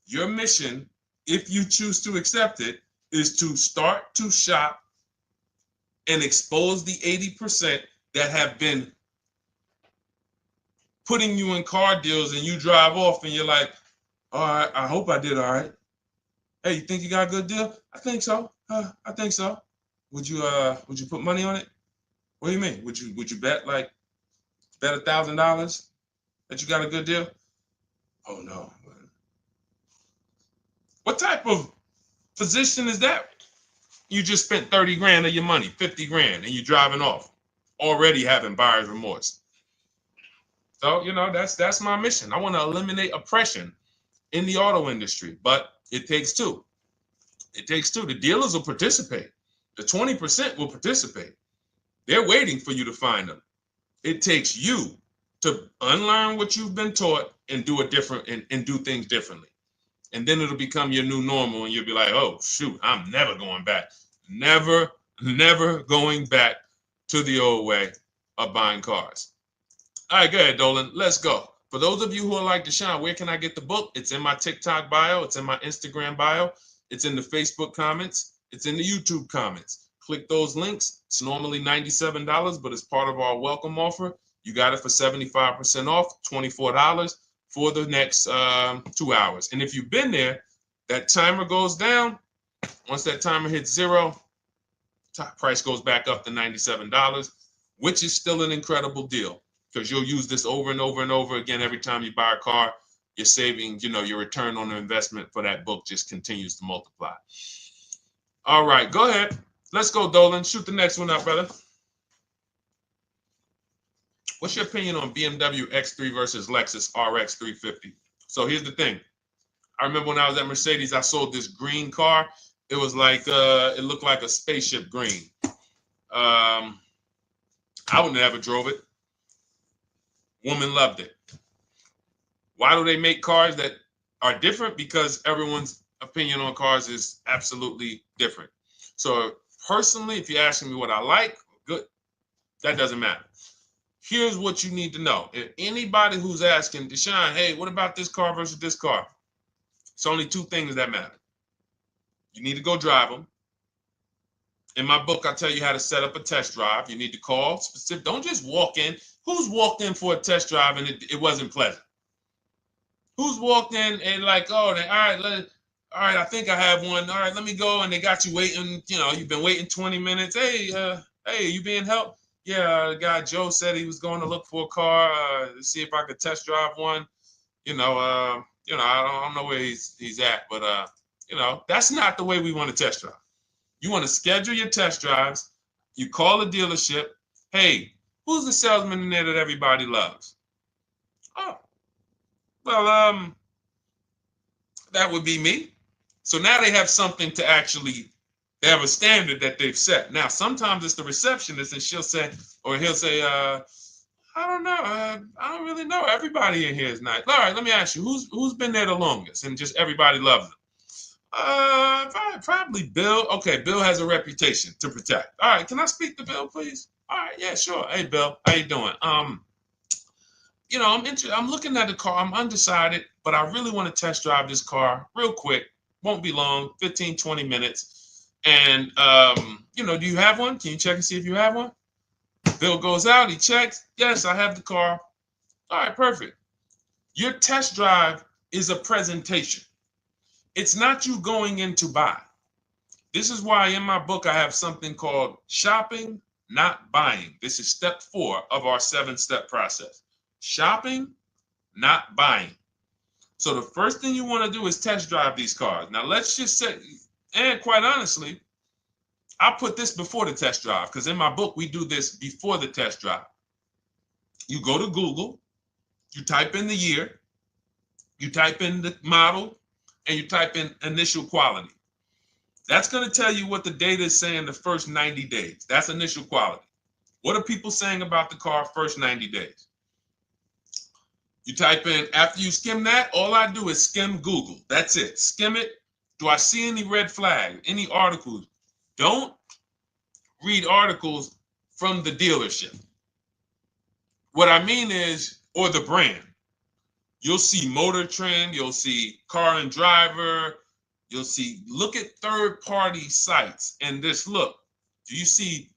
A: your mission, if you choose to accept it, is to start to shop and expose the 80% that have been putting you in car deals, and you drive off and you're like, all right, I hope I did all right. Hey, you think you got a good deal? I think so. I think so. Would you put money on it? What do you mean? Would you bet $1,000 that you got a good deal? Oh no. What type of position is that? You just spent 30 grand of your money, 50 grand, and you're driving off, already having buyer's remorse. So, that's my mission. I want to eliminate oppression in the auto industry, but it takes 2. It takes 2. The dealers will participate. The 20% will participate. They're waiting for you to find them. It takes you to unlearn what you've been taught and do it different and do things differently. And then it'll become your new normal, and you'll be like, oh, shoot, I'm never going back. Never going back to the old way of buying cars. All right, go ahead, Dolan. Let's go. For those of you who are like Deshone, where can I get the book? It's in my TikTok bio. It's in my Instagram bio. It's in the Facebook comments. It's in the YouTube comments. Click those links. It's normally $97, but it's part of our welcome offer. You got it for 75% off, $24 for the next 2 hours. And if you've been there, that timer goes down. Once that timer hits 0, top price goes back up to $97, which is still an incredible deal. because you'll use this over and over and over again every time you buy a car. You're saving, your return on the investment for that book just continues to multiply. All right, go ahead. Let's go, Dolan. Shoot the next one up, brother. What's your opinion on BMW X3 versus Lexus RX 350? So here's the thing. I remember when I was at Mercedes, I sold this green car. It was like, it looked like a spaceship green. I would never drove it. Woman loved it. Why do they make cars that are different? Because everyone's opinion on cars is absolutely different. So personally, if you're asking me what I like, good, that doesn't matter. Here's what you need to know. If anybody who's asking, Deshone, hey, what about this car versus this car? It's only two things that matter. You need to go drive them. In my book, I tell you how to set up a test drive. You need to call specific. Don't just walk in. Who's walked in for a test drive and it wasn't pleasant? Who's walked in and like, oh, all right, I think I have one. All right, let me go. And they got you waiting. You've been waiting 20 minutes. Hey, you being helped? Yeah, the guy Joe said he was going to look for a car to see if I could test drive one. I don't know where he's at, but that's not the way we want to test drive. You want to schedule your test drives. You call the dealership. Hey, who's the salesman in there that everybody loves? Oh, well, that would be me. So now they have something to actually, they have a standard that they've set. Now, sometimes it's the receptionist and he'll say, I don't know. I don't really know. Everybody in here is nice. All right, let me ask you, who's been there the longest? And just everybody loves them. Probably Bill. Okay, Bill has a reputation to protect. All right, can I speak to Bill, please? All right, yeah, sure. Hey, Bill, how you doing? I'm looking at the car. I'm undecided, but I really want to test drive this car real quick. Won't be long, 15, 20 minutes. And do you have one? Can you check and see if you have one? Bill goes out, he checks. Yes, I have the car. All right, perfect. Your test drive is a presentation. It's not you going in to buy. This is why in my book I have something called shopping, not buying. This is step 4 of our 7-step process. Shopping, not buying. So the first thing you want to do is test drive these cars. Now let's just say, and quite honestly, I put this before the test drive because in my book we do this before the test drive. You go to Google, you type in the year, you type in the model, and you type in initial quality. That's going to tell you what the data is saying the first 90 days. That's initial quality. What are people saying about the car first 90 days? You type in, after you skim that, all I do is skim Google. That's it. Skim it. Do I see any red flags, any articles? Don't read articles from the dealership. What I mean is, or the brand. You'll see Motor Trend, you'll see Car and Driver, look at third-party sites and just look. Do you see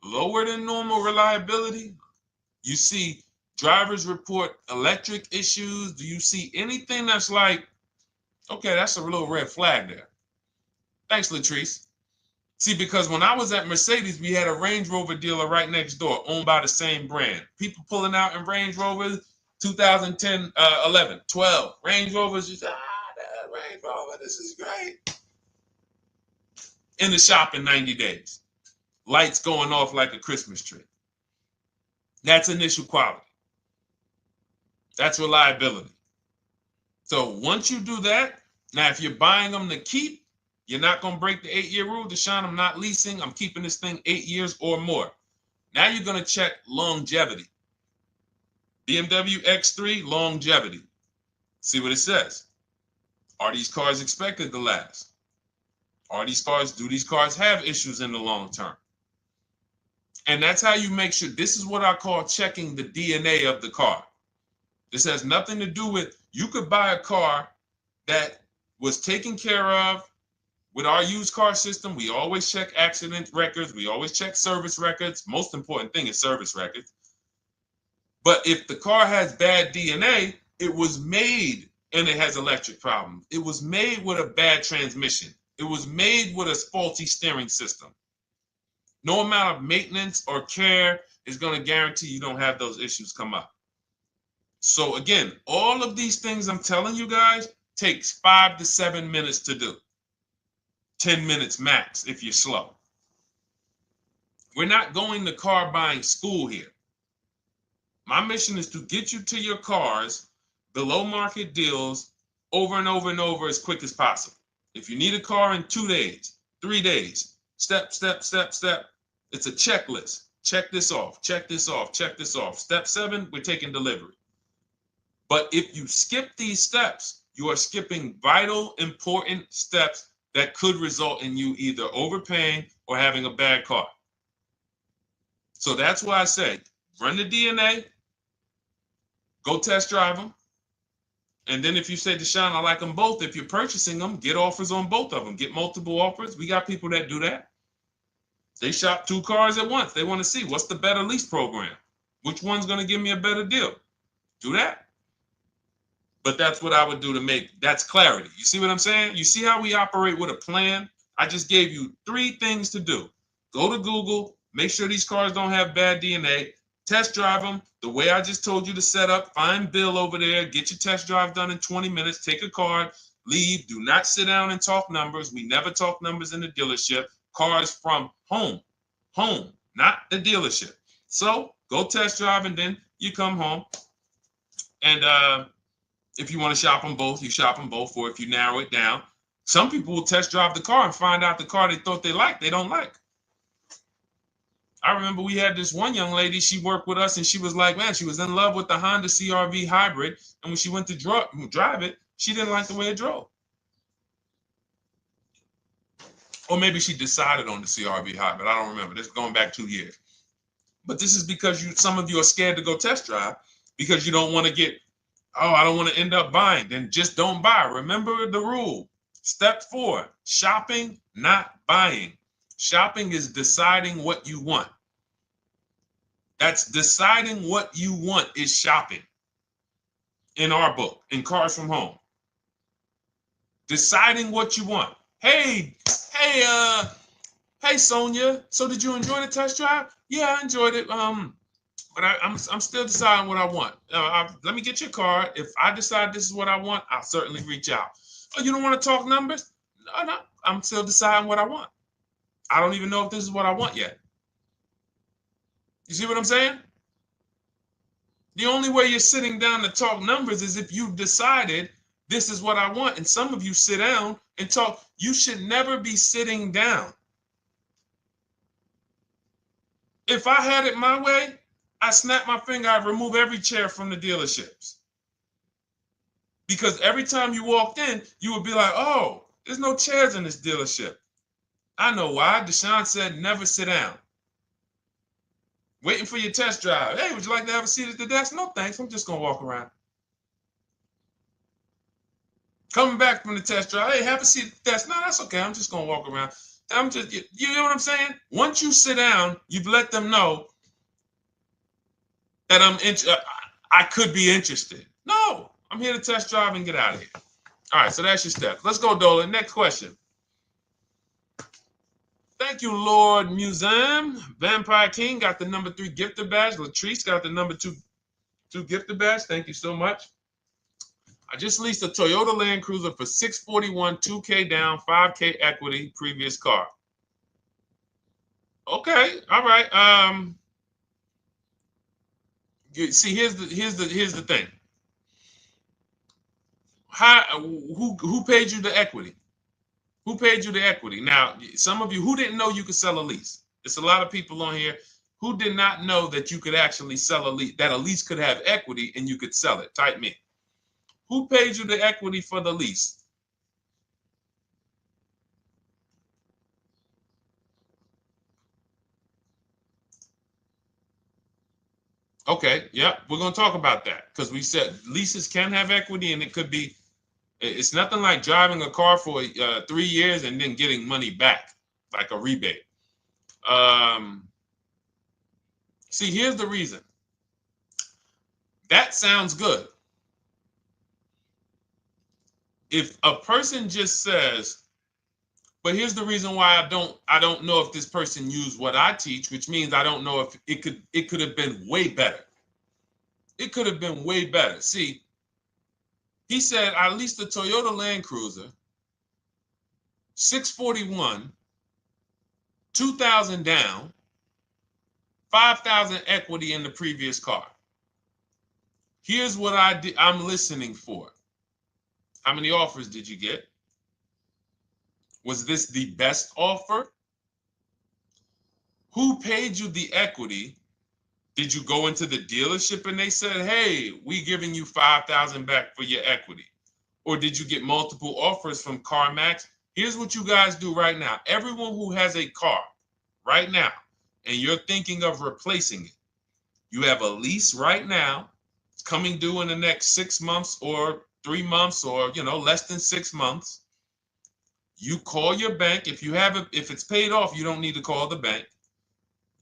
A: lower than normal reliability? You see drivers report electric issues? Do you see anything that's like, okay, that's a little red flag there? Thanks, Latrice. See, because when I was at Mercedes, we had a Range Rover dealer right next door owned by the same brand. People pulling out in Range Rovers, 2010, 11, 12. Range Rovers, just, that Range Rover, this is great. In the shop in 90 days. Lights going off like a Christmas tree. That's initial quality. That's reliability. So once you do that, now if you're buying them to keep, you're not going to break the 8-year rule. Deshone, I'm not leasing. I'm keeping this thing 8 years or more. Now you're going to check longevity. BMW X3, longevity. See what it says. Are these cars expected to last? Do these cars have issues in the long term? And that's how you make sure. This is what I call checking the DNA of the car. This has nothing to do with, you could buy a car that was taken care of with our used car system. We always check accident records. We always check service records. Most important thing is service records. But if the car has bad DNA, it was made and it has electric problems. It was made with a bad transmission. It was made with a faulty steering system. No amount of maintenance or care is going to guarantee you don't have those issues come up. So again, all of these things I'm telling you guys takes 5 to 7 minutes to do. 10 minutes max if you're slow. We're not going to car buying school here. My mission is to get you to your cars below market deals over and over and over as quick as possible. If you need a car in 2 days, 3 days, step, step, step, step. It's a checklist. Check this off, check this off, check this off. Step 7, we're taking delivery. But if you skip these steps, you are skipping vital, important steps that could result in you either overpaying or having a bad car. So that's why I say, run the DNA, go test drive them. And then if you say, Deshone, I like them both, if you're purchasing them, get offers on both of them. Get multiple offers. We got people that do that. They shop 2 cars at once. They want to see what's the better lease program. Which one's going to give me a better deal? Do that. But that's what I would do to make, that's clarity. You see what I'm saying? You see how we operate with a plan? I just gave you 3 things to do. Go to Google, make sure these cars don't have bad DNA, test drive them the way I just told you to set up, find Bill over there, get your test drive done in 20 minutes, take a card, leave, do not sit down and talk numbers. We never talk numbers in the dealership. Cars from home, not the dealership. So go test drive and then you come home. And if you want to shop them both, you shop them both. Or if you narrow it down, some people will test drive the car and find out the car they thought they liked, they don't like. I remember we had this one young lady, she worked with us and she was like, man, she was in love with the Honda CR-V hybrid. And when she went to drive it, she didn't like the way it drove. Or maybe she decided on the CR-V hybrid. I don't remember. This is going back 2 years. But this is because some of you are scared to go test drive because you don't want to get, oh, I don't want to end up buying. Then just don't buy. Remember the rule. Step 4, shopping, not buying. Shopping is deciding what you want. That's deciding what you want is shopping in our book, in Cars from Home. Deciding what you want. Hey, Sonia. So did you enjoy the test drive? Yeah, I enjoyed it. But I'm still deciding what I want. Let me get your card. If I decide this is what I want, I'll certainly reach out. Oh, you don't want to talk numbers? No, I'm still deciding what I want. I don't even know if this is what I want yet. You see what I'm saying? The only way you're sitting down to talk numbers is if you've decided this is what I want. And some of you sit down and talk. You should never be sitting down. If I had it my way, I snap my finger, I'd remove every chair from the dealerships. Because every time you walked in, you would be like, oh, there's no chairs in this dealership. I know why. Deshone said never sit down. Waiting for your test drive. Hey, would you like to have a seat at the desk? No, thanks. I'm just going to walk around. Coming back from the test drive. Hey, have a seat at the desk. No, that's okay. I'm just going to walk around. You know what I'm saying? Once you sit down, you've let them know that I could be interested. No, I'm here to test drive and get out of here. All right, so that's your step. Let's go, Dolan. Next question. Thank you, Lord Museum. Vampire King got the number 3 gifter badge. Latrice got the number 2 gifter badge. Thank you so much. I just leased a Toyota Land Cruiser for $641, $2K down, $5K equity, previous car. Okay, all right. See, here's the thing. Who paid you the equity? Who paid you the equity? Now, some of you who didn't know you could sell a lease. There's a lot of people on here who did not know that you could actually sell a lease, that a lease could have equity and you could sell it. Type me. Who paid you the equity for the lease? Okay, yep, we're going to talk about that because we said leases can have equity and it could be, it's nothing like driving a car for 3 years and then getting money back, like a rebate. See, here's the reason. That sounds good. If a person just says, But here's the reason why I don't know if this person used what I teach, which means I don't know if it could have been way better. It could have been way better. See, he said I leased a Toyota Land Cruiser, 641, 2,000 down, 5,000 equity in the previous car. Here's what I'm listening for. How many offers did you get? Was this the best offer? Who paid you the equity? Did you go into the dealership and they said, hey, we giving you 5,000 back for your equity? Or did you get multiple offers from CarMax? Here's what you guys do right now. Everyone who has a car right now, and you're thinking of replacing it, you have a lease right now. It's coming due in the next 6 months or 3 months or, less than 6 months. You call your bank. If it's paid off, you don't need to call the bank.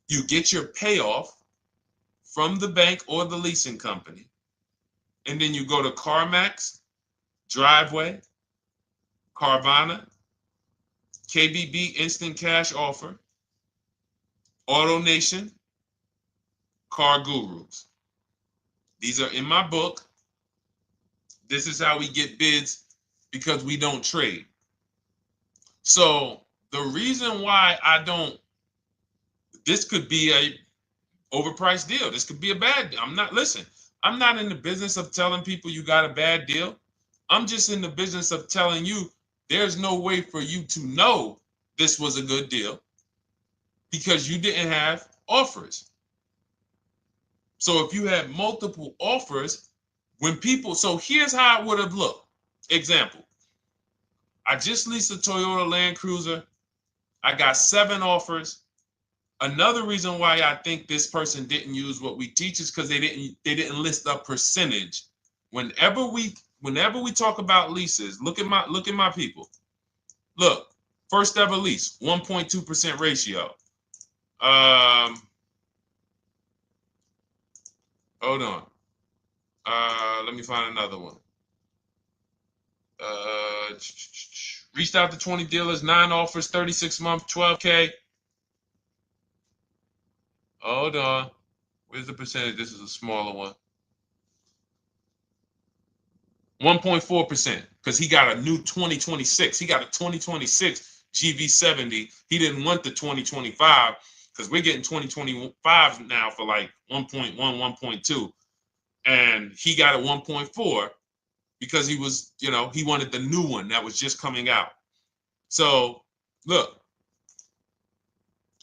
A: You get your payoff from the bank or the leasing company. And then you go to CarMax, Driveway, Carvana, KBB Instant Cash Offer, AutoNation, Car Gurus. These are in my book. This is how we get bids because we don't trade. So the reason why this could be a overpriced deal. This could be a bad deal. I'm not in the business of telling people you got a bad deal. I'm just in the business of telling you there's no way for you to know this was a good deal because you didn't have offers. So if you had multiple offers, so here's how it would have looked. Example, I just leased a Toyota Land Cruiser. I got 7 offers. Another reason why I think this person didn't use what we teach is because they didn't list a percentage. Whenever we talk about leases, look at my people. Look, first ever lease, 1.2% ratio. Hold on. Let me find another one. Reached out to 20 dealers, 9 offers, 36 months, 12K. Hold on. Where's the percentage? This is a smaller one. 1.4%, because he got a new 2026. He got a 2026 GV70. He didn't want the 2025 because we're getting 2025 now for like 1.1, 1.2. And he got a 1.4 because he was, he wanted the new one that was just coming out. So look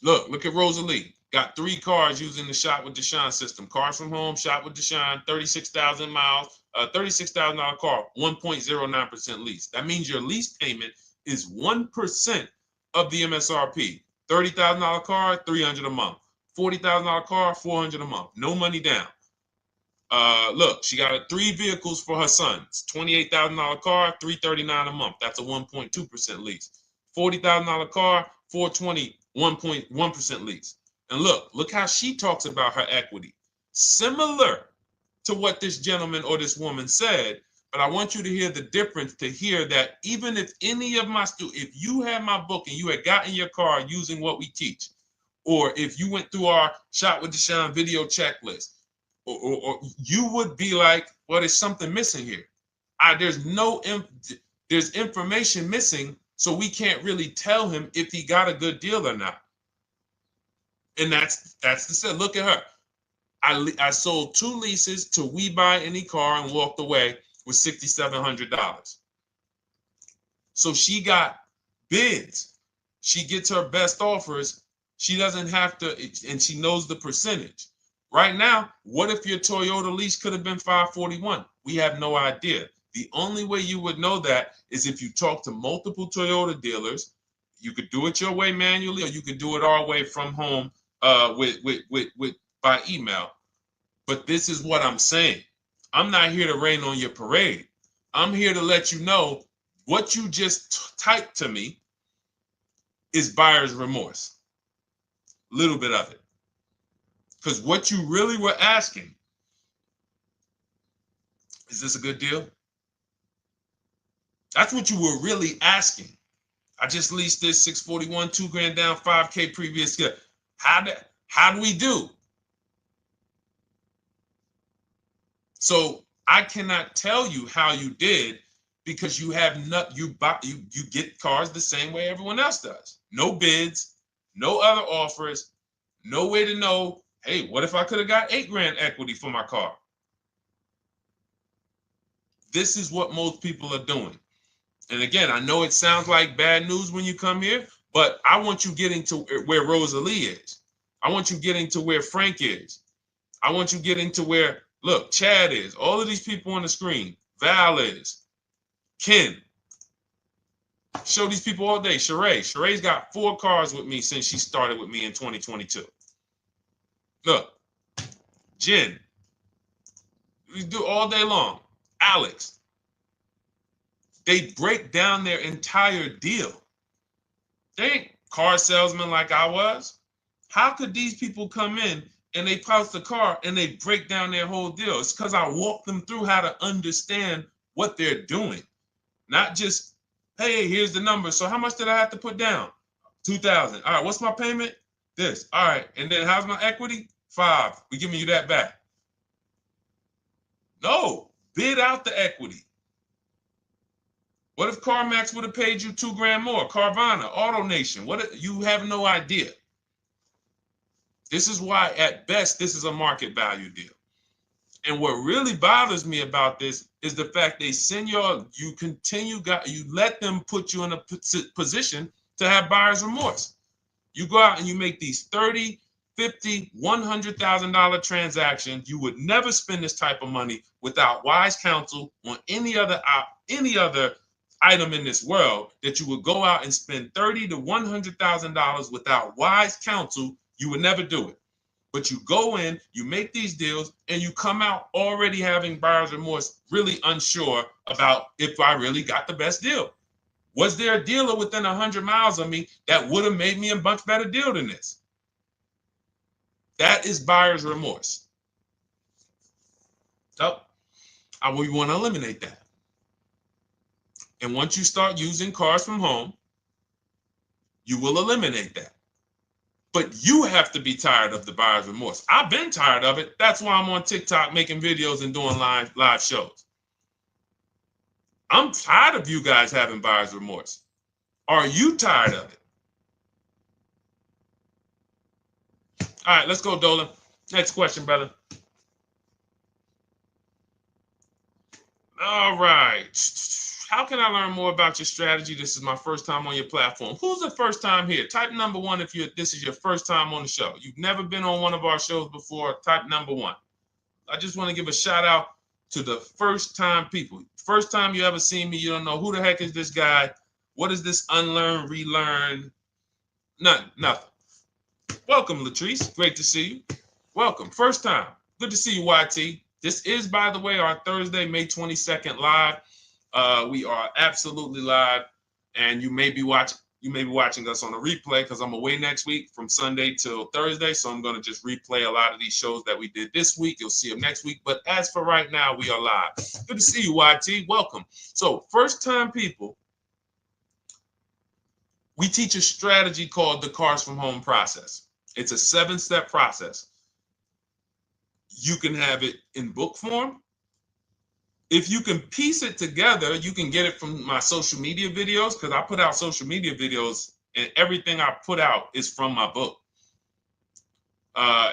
A: at Rosalie. Got 3 cars using the Shop with Deshone system. Cars from home, Shop with Deshone, 36,000 miles, $36,000 car, 1.09% lease. That means your lease payment is 1% of the MSRP. $30,000 car, $300 a month. $40,000 car, $400 a month. No money down. Look, she got 3 vehicles for her sons. $28,000 car, $339 a month. That's a 1.2% lease. $40,000 car, $420, 1.1% lease. And look how she talks about her equity. Similar to what this gentleman or this woman said, but I want you to hear the difference, to hear that even if any of my students, if you had my book and you had gotten your car using what we teach, or if you went through our Shop with Deshone video checklist, or you would be like, well, there's something missing here. There's information missing, so we can't really tell him if he got a good deal or not. And that's the set. Look at her. I sold 2 leases to We Buy Any Car and walked away with $6,700. So she got bids. She gets her best offers. She doesn't have to, and she knows the percentage. Right now, what if your Toyota lease could have been $541? We have no idea. The only way you would know that is if you talk to multiple Toyota dealers. You could do it your way manually, or you could do it our way from home by email. But this is what I'm saying. I'm not here to rain on your parade. I'm here to let you know what you just typed to me is buyer's remorse. A little bit of it. Because what you really were asking, is this a good deal? That's what you were really asking. I just leased this 641, 2 grand down, 5K previous. How do we do? So I cannot tell you how you did because you have not you get cars the same way everyone else does. No bids, no other offers, no way to know, hey, what if I could have got 8 grand equity for my car? This is what most people are doing. And again, I know it sounds like bad news when you come here, but I want you getting to where Rosalie is. I want you getting to where Frank is. I want you getting to where, look, Chad is. All of these people on the screen. Val is. Ken. Show these people all day. Sheree. Sheree's got 4 cars with me since she started with me in 2022. Look. Jen. We do all day long. Alex. They break down their entire deal. They ain't car salesmen like I was. How could these people come in and they pounce the car and they break down their whole deal? It's because I walk them through how to understand what they're doing. Not just, hey, here's the number. So how much did I have to put down? 2,000. All right, what's my payment? This. All right, and then how's my equity? 5. We're giving you that back. No, bid out the equity. What if CarMax would have paid you 2 grand more? Carvana, AutoNation, you have no idea. This is why, at best, this is a market value deal. And what really bothers me about this is the fact they send you let them put you in a position to have buyer's remorse. You go out and you make these $30,000, $50,000, $100,000 transactions. You would never spend this type of money without wise counsel on any other item in this world, that you would go out and spend $30,000 to $100,000 without wise counsel. You would never do it. But you go in, you make these deals, and you come out already having buyer's remorse, really unsure about if I really got the best deal. Was there a dealer within 100 miles of me that would have made me a much better deal than this? That is buyer's remorse. So we want to eliminate that. And once you start using cars from home, you will eliminate that. But you have to be tired of the buyer's remorse. I've been tired of it. That's why I'm on TikTok making videos and doing live shows. I'm tired of you guys having buyer's remorse. Are you tired of it? All right, let's go, Dolan. Next question, brother. All right. How can I learn more about your strategy? This is my first time on your platform. Who's the first time here? Type number 1 if this is your first time on the show. You've never been on one of our shows before. Type number 1. I just want to give a shout out to the first time people. First time you ever seen me, you don't know who the heck is this guy. What is this unlearn, relearn? Nothing. Welcome, Latrice. Great to see you. Welcome. First time. Good to see you, YT. This is, by the way, our Thursday, May 22nd live. We are absolutely live, and you may be watching us on a replay because I'm away next week from Sunday till Thursday, so I'm going to just replay a lot of these shows that we did this week. You'll see them next week, but as for right now, we are live. Good to see you, YT. Welcome. So, first-time people, we teach a strategy called the Cars from Home process. It's a 7-step process. You can have it in book form. If you can piece it together, you can get it from my social media videos, because I put out social media videos and everything I put out is from my book.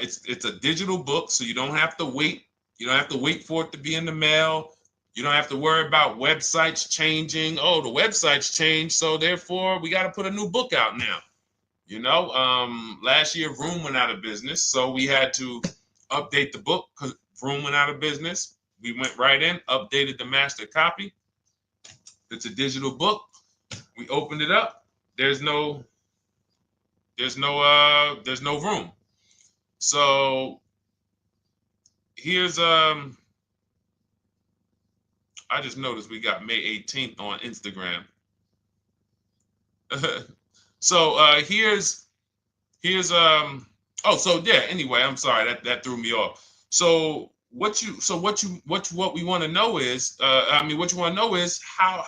A: It's a digital book, so you don't have to wait. You don't have to wait for it to be in the mail. You don't have to worry about websites changing. Oh, the website's changed, so therefore we got to put a new book out now. You know, last year Vroom went out of business, so we had to update the book because Vroom went out of business. We went right in, updated the master copy. It's a digital book. We opened it up. There's no room. So here's I just noticed we got May 18th on Instagram. So here's anyway, I'm sorry, that threw me off. So what we want to know is,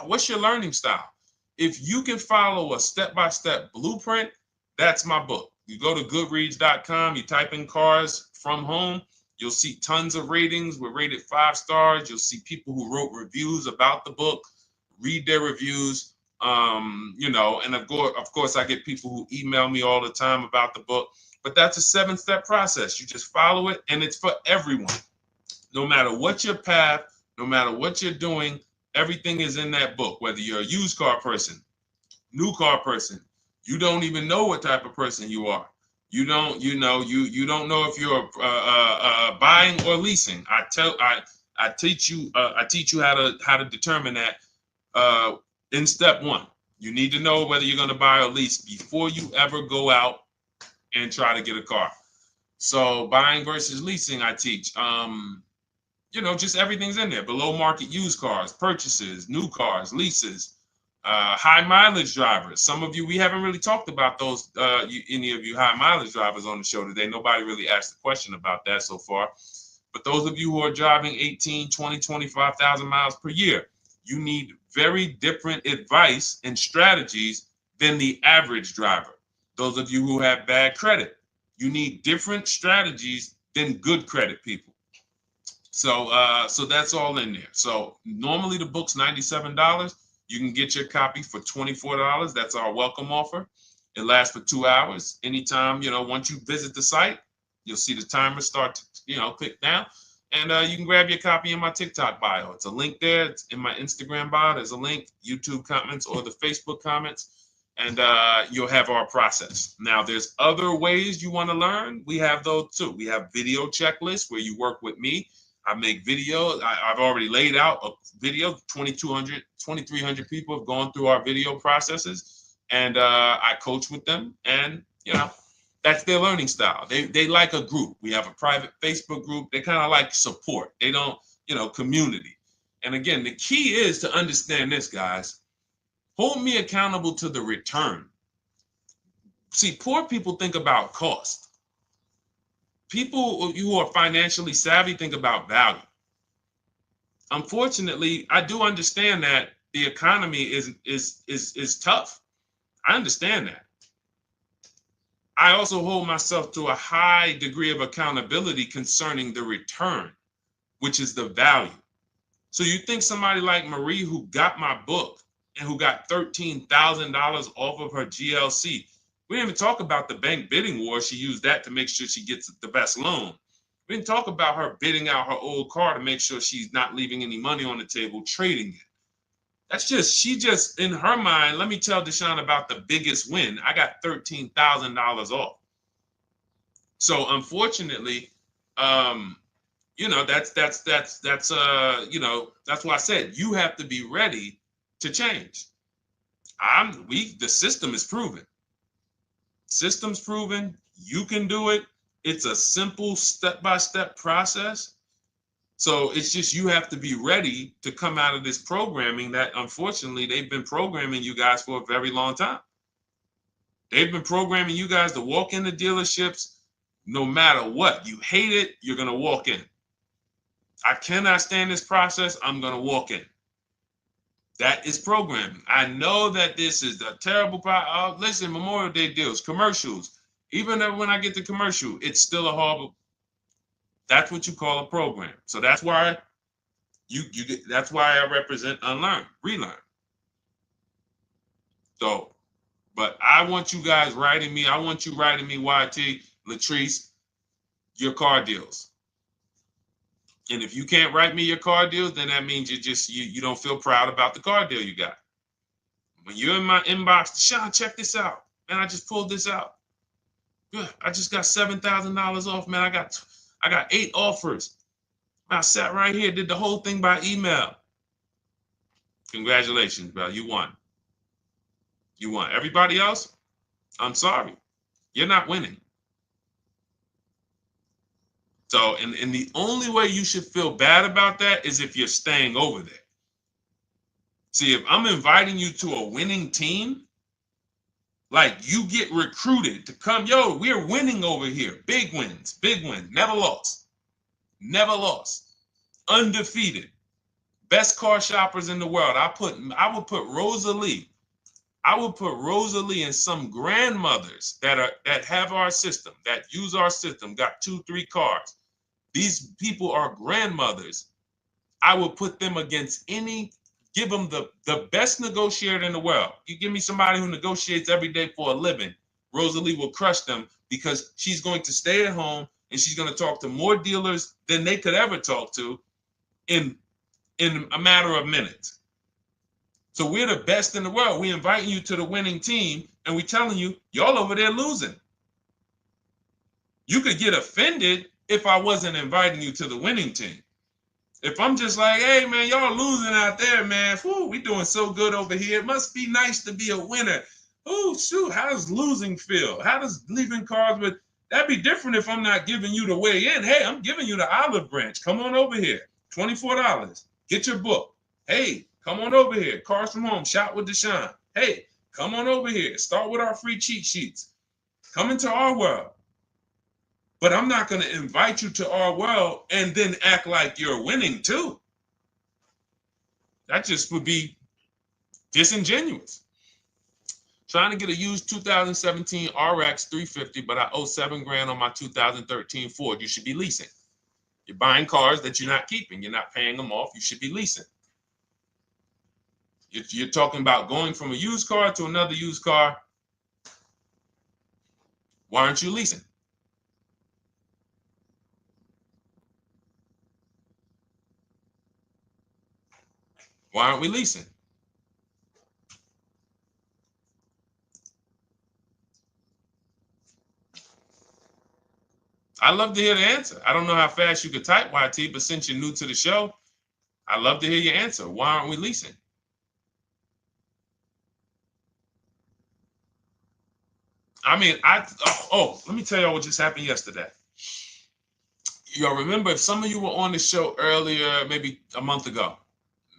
A: what's your learning style? If you can follow a step-by-step blueprint, that's my book. You go to goodreads.com, you type in cars from home, you'll see tons of ratings. We're rated 5 stars. You'll see people who wrote reviews about the book, read their reviews. And of course, I get people who email me all the time about the book. But that's a 7-step process. You just follow it, and it's for everyone. No matter what your path, no matter what you're doing, everything is in that book. Whether you're a used car person, new car person, you don't even know what type of person you are. You don't know if you're buying or leasing. I teach you how to determine that in step 1. You need to know whether you're going to buy or lease before you ever go out and try to get a car. So buying versus leasing, I teach. Just everything's in there. Below market used cars, purchases, new cars, leases, high mileage drivers. Some of you, we haven't really talked about those, any of you high mileage drivers on the show today. Nobody really asked a question about that so far. But those of you who are driving 18, 20, 25,000 miles per year, you need very different advice and strategies than the average driver. Those of you who have bad credit, you need different strategies than good credit people. So that's all in there. So normally the book's $97. You can get your copy for $24. That's our welcome offer. It lasts for 2 hours. Anytime, once you visit the site, you'll see the timer start to, click down. And you can grab your copy in my TikTok bio. It's a link there. It's in my Instagram bio. There's a link, YouTube comments or the Facebook comments. And you'll have our process. Now, there's other ways you want to learn. We have those too. We have video checklists where you work with me. I make videos. I've already laid out a video. 2,300 people have gone through our video processes, and I coach with them. And that's their learning style. They like a group. We have a private Facebook group. They kind of like support. They don't, community. And again, the key is to understand this, guys. Hold me accountable to the return. See, poor people think about cost. People who are financially savvy think about value. Unfortunately, I do understand that the economy is tough. I understand that. I also hold myself to a high degree of accountability concerning the return, which is the value. So you think somebody like Marie, who got my book and who got $13,000 off of her GLC, we didn't even talk about the bank bidding war. She used that to make sure she gets the best loan. We didn't talk about her bidding out her old car to make sure she's not leaving any money on the table, trading it. She just, in her mind, let me tell Deshone about the biggest win. I got $13,000 off. So unfortunately, that's why I said you have to be ready to change. The system is proven. System's proven. You can do it. It's a simple step-by-step process. So it's just you have to be ready to come out of this programming that unfortunately they've been programming you guys for a very long time. They've been programming you guys to walk into dealerships no matter what. You hate it, you're going to walk in. I cannot stand this process, I'm going to walk in. That is programming. I know that this is a terrible part. Listen, Memorial Day deals, commercials. Even when I get the commercial, it's still a horrible. That's what you call a program. So that's why that's why I represent unlearn, relearn. So, but I want you guys writing me. I want you writing me, YT, Latrice, your car deals. And if you can't write me your car deals, then that means you don't feel proud about the car deal you got. When you're in my inbox, Deshone, check this out. Man, I just pulled this out. Good. I just got $7,000 off, man. I got 8 offers. I sat right here, did the whole thing by email. Congratulations, bro. You won. You won. Everybody else, I'm sorry. You're not winning. So, and the only way you should feel bad about that is if you're staying over there. See, if I'm inviting you to a winning team, like you get recruited to come, yo, we're winning over here. Big wins, never lost. Never lost. Undefeated. Best car shoppers in the world. I would put Rosalie I will put Rosalie and some grandmothers that have our system, that use our system, got 2-3 cars. These people are grandmothers. I will put them against any, give them the best negotiator in the world. You give me somebody who negotiates every day for a living, Rosalie will crush them, because she's going to stay at home and she's going to talk to more dealers than they could ever talk to in a matter of minutes. So we're the best in the world. We inviting you to the winning team, and we telling you, y'all over there losing. You could get offended if I wasn't inviting you to the winning team. If I'm just like, hey, man, y'all losing out there, man. Whew, we doing so good over here. It must be nice to be a winner. Oh, shoot, how does losing feel? How does leaving cars with... That'd be different if I'm not giving you the way in. Hey, I'm giving you the olive branch. Come on over here. $24. Get your book. Hey, come on over here. Cars from Home. Shop with Deshone. Hey, come on over here. Start with our free cheat sheets. Come into our world. But I'm not going to invite you to our world and then act like you're winning too. That just would be disingenuous. Trying to get a used 2017 RX 350, but I owe $7,000 on my 2013 Ford. You should be leasing. You're buying cars that you're not keeping. You're not paying them off. You should be leasing. You're talking about going from a used car to another used car. Why aren't you leasing? Why aren't we leasing? I'd love to hear the answer. I don't know how fast you could type, YT, but since you're new to the show, I'd love to hear your answer. Why aren't we leasing? I mean, let me tell y'all what just happened yesterday. Y'all remember, if some of you were on the show earlier, maybe a month ago,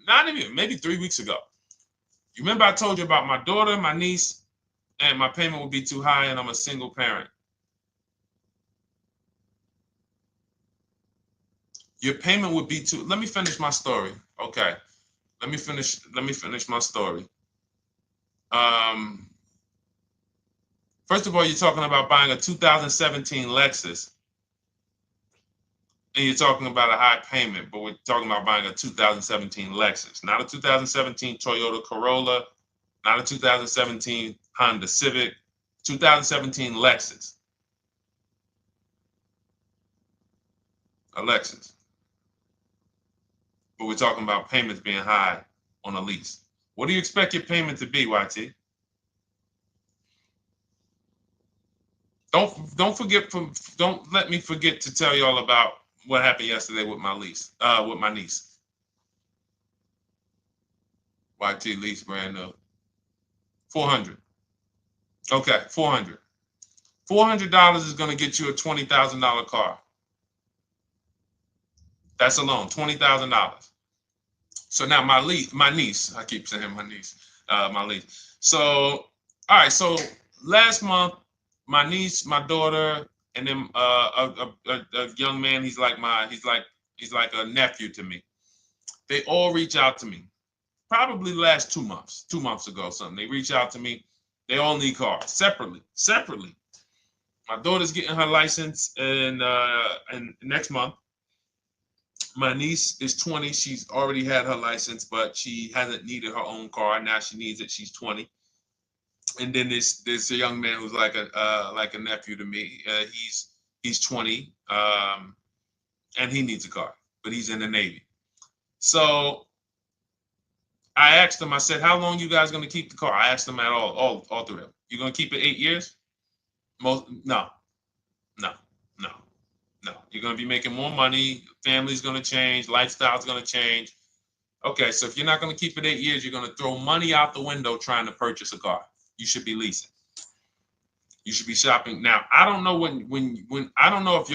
A: not even, maybe 3 weeks ago, you remember I told you about my daughter, my niece, and my payment would be too high, and I'm a single parent. Your payment would be too... Let me finish my story. Okay. Let me finish my story. First of all, you're talking about buying a 2017 Lexus, and you're talking about a high payment, but we're talking about buying a 2017 Lexus, not a 2017 Toyota Corolla, not a 2017 Honda Civic, 2017 Lexus. A Lexus. But we're talking about payments being high on a lease. What do you expect your payment to be, YT? Don't let me forget to tell y'all about what happened yesterday with my niece. YT lease brand new. $400. Okay, $400. $400 is going to get you a $20,000 car. That's alone, $20,000. So now my niece, I keep saying my niece, my lease. So, all right, so last month, my niece, my daughter, and then a young man, he's like a nephew to me. They all reach out to me. Probably the last 2 months ago, something. They reach out to me. They all need cars separately. My daughter's getting her license in next month. My niece is 20. She's already had her license, but she hasn't needed her own car. Now she needs it. She's 20. And then there's a young man who's like a nephew to me. He's 20, and he needs a car, but he's in the Navy. So I asked him. I said, "How long you guys gonna keep the car?" I asked them at all three of them. You gonna keep it 8 years? No. You're gonna be making more money. Family's gonna change. Lifestyle's gonna change. Okay, so if you're not gonna keep it 8 years, you're gonna throw money out the window trying to purchase a car. You should be leasing. You should be shopping. Now, I don't know when I don't know if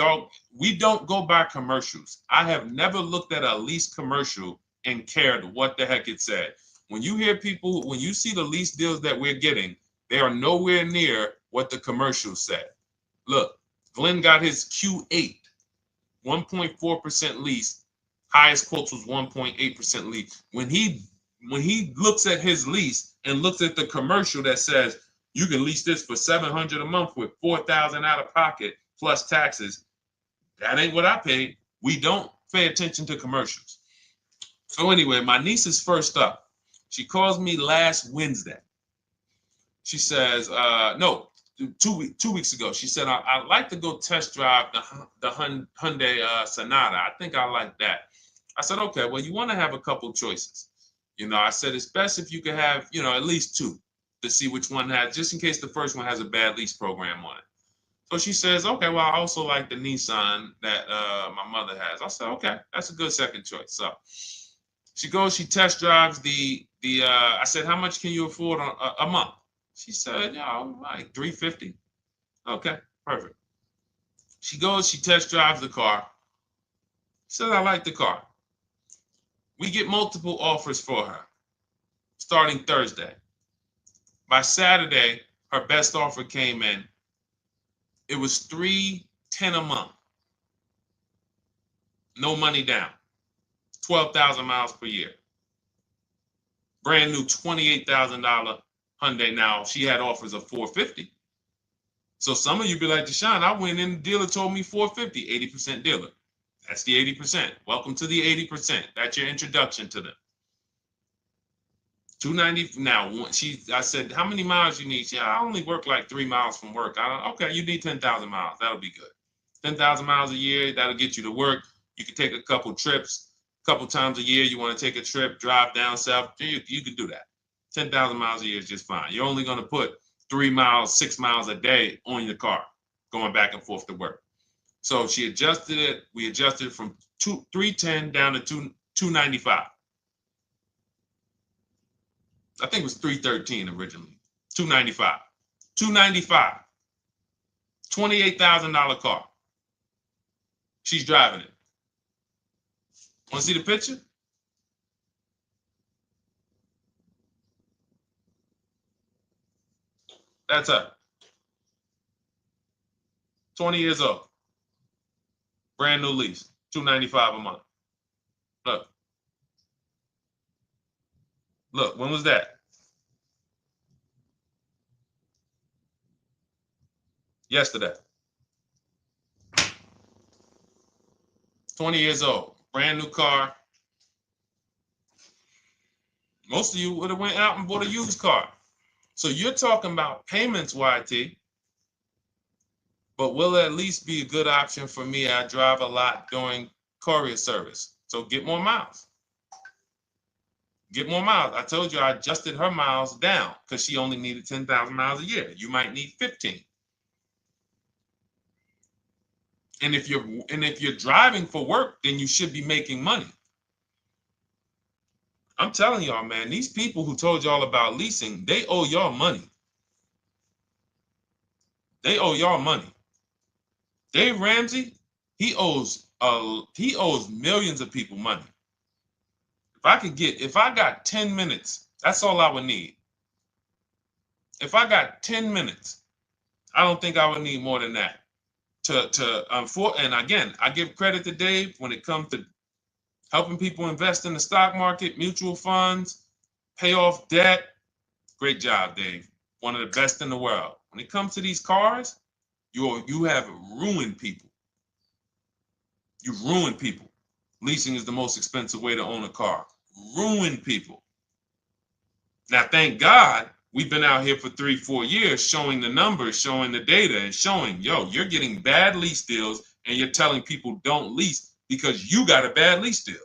A: we don't go by commercials. I have never looked at a lease commercial and cared what the heck it said. When you hear people, when you see the lease deals that we're getting, they are nowhere near what the commercial said. Look, Glenn got his Q8, 1.4% lease. Highest quotes was 1.8% lease. When he when he looks at his lease and looks at the commercial that says you can lease this for $700 a month with $4,000 out of pocket plus taxes, that ain't what I paid. We don't pay attention to commercials. So anyway, my niece is first up. She calls me last Wednesday. She says, no, 2 weeks ago. She said, I'd like to go test drive the Hyundai Sonata. I think I like that. I said, okay, well, you want to have a couple choices. I said, it's best if you could have, at least two to see which one has, just in case the first one has a bad lease program on it. So she says, okay, well, I also like the Nissan that my mother has. I said, okay, that's a good second choice. So she goes, she test drives I said, how much can you afford a month? She said, like $350. Okay, perfect. She goes, she test drives the car. She says, I like the car. We get multiple offers for her starting Thursday. By Saturday, her best offer came in. It was $310 a month. No money down. 12,000 miles per year. Brand new $28,000 Hyundai. Now, she had offers of $450. So some of you be like, Deshone, I went in, the dealer told me $450, 80% dealer. That's the 80%. Welcome to the 80%. That's your introduction to them. $290. Now, I said, how many miles you need? I only work like 3 miles from work. Okay, you need 10,000 miles. That'll be good. 10,000 miles a year, that'll get you to work. You can take a couple trips, a couple times a year. You want to take a trip, drive down south. You can do that. 10,000 miles a year is just fine. You're only going to put 3 miles, 6 miles a day on your car, going back and forth to work. So she adjusted it. We adjusted it from $310 down to $295. I think it was $313 originally. $295. $295. $28,000 car. She's driving it. Want to see the picture? That's her. 20 years old. Brand new lease. $295 a month. Look. Look, when was that? Yesterday. 20 years old. Brand new car. Most of you would have went out and bought a used car. So you're talking about payments, YT. But will it at least be a good option for me? I drive a lot during courier service. So get more miles. Get more miles. I told you I adjusted her miles down because she only needed 10,000 miles a year. You might need 15. And if you're driving for work, then you should be making money. I'm telling y'all, man, these people who told y'all about leasing, they owe y'all money. They owe y'all money. Dave Ramsey, he owes millions of people money. If I got 10 minutes, that's all I would need. If I got 10 minutes, I don't think I would need more than that. And again, I give credit to Dave when it comes to helping people invest in the stock market, mutual funds, pay off debt. Great job, Dave. One of the best in the world. When it comes to these cars, you have ruined people. You've ruined people. Leasing is the most expensive way to own a car. Ruined people. Now, thank God, we've been out here for 3-4 years showing the numbers, showing the data, and showing, you're getting bad lease deals, and you're telling people don't lease because you got a bad lease deal.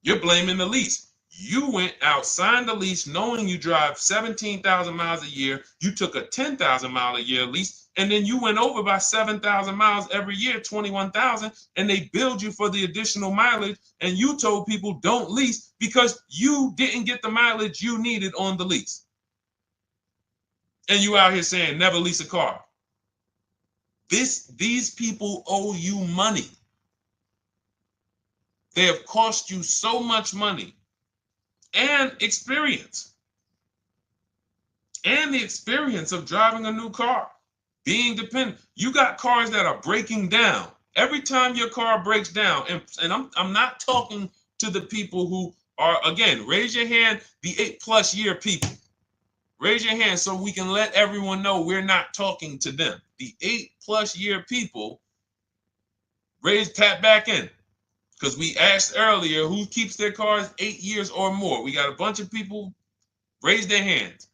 A: You're blaming the lease. You went out, signed the lease, knowing you drive 17,000 miles a year. You took a 10,000 mile a year lease, and then you went over by 7,000 miles every year, 21,000, and they billed you for the additional mileage, and you told people don't lease because you didn't get the mileage you needed on the lease. And you out here saying never lease a car. These people owe you money. They have cost you so much money and experience. And the experience of driving a new car, being dependent. You got cars that are breaking down. Every time your car breaks down, and I'm not talking to the people who Or again, raise your hand, the 8+ year people. Raise your hand so we can let everyone know we're not talking to them. The 8+ year people, tap back in. Because we asked earlier who keeps their cars 8 years or more. We got a bunch of people raise their hands.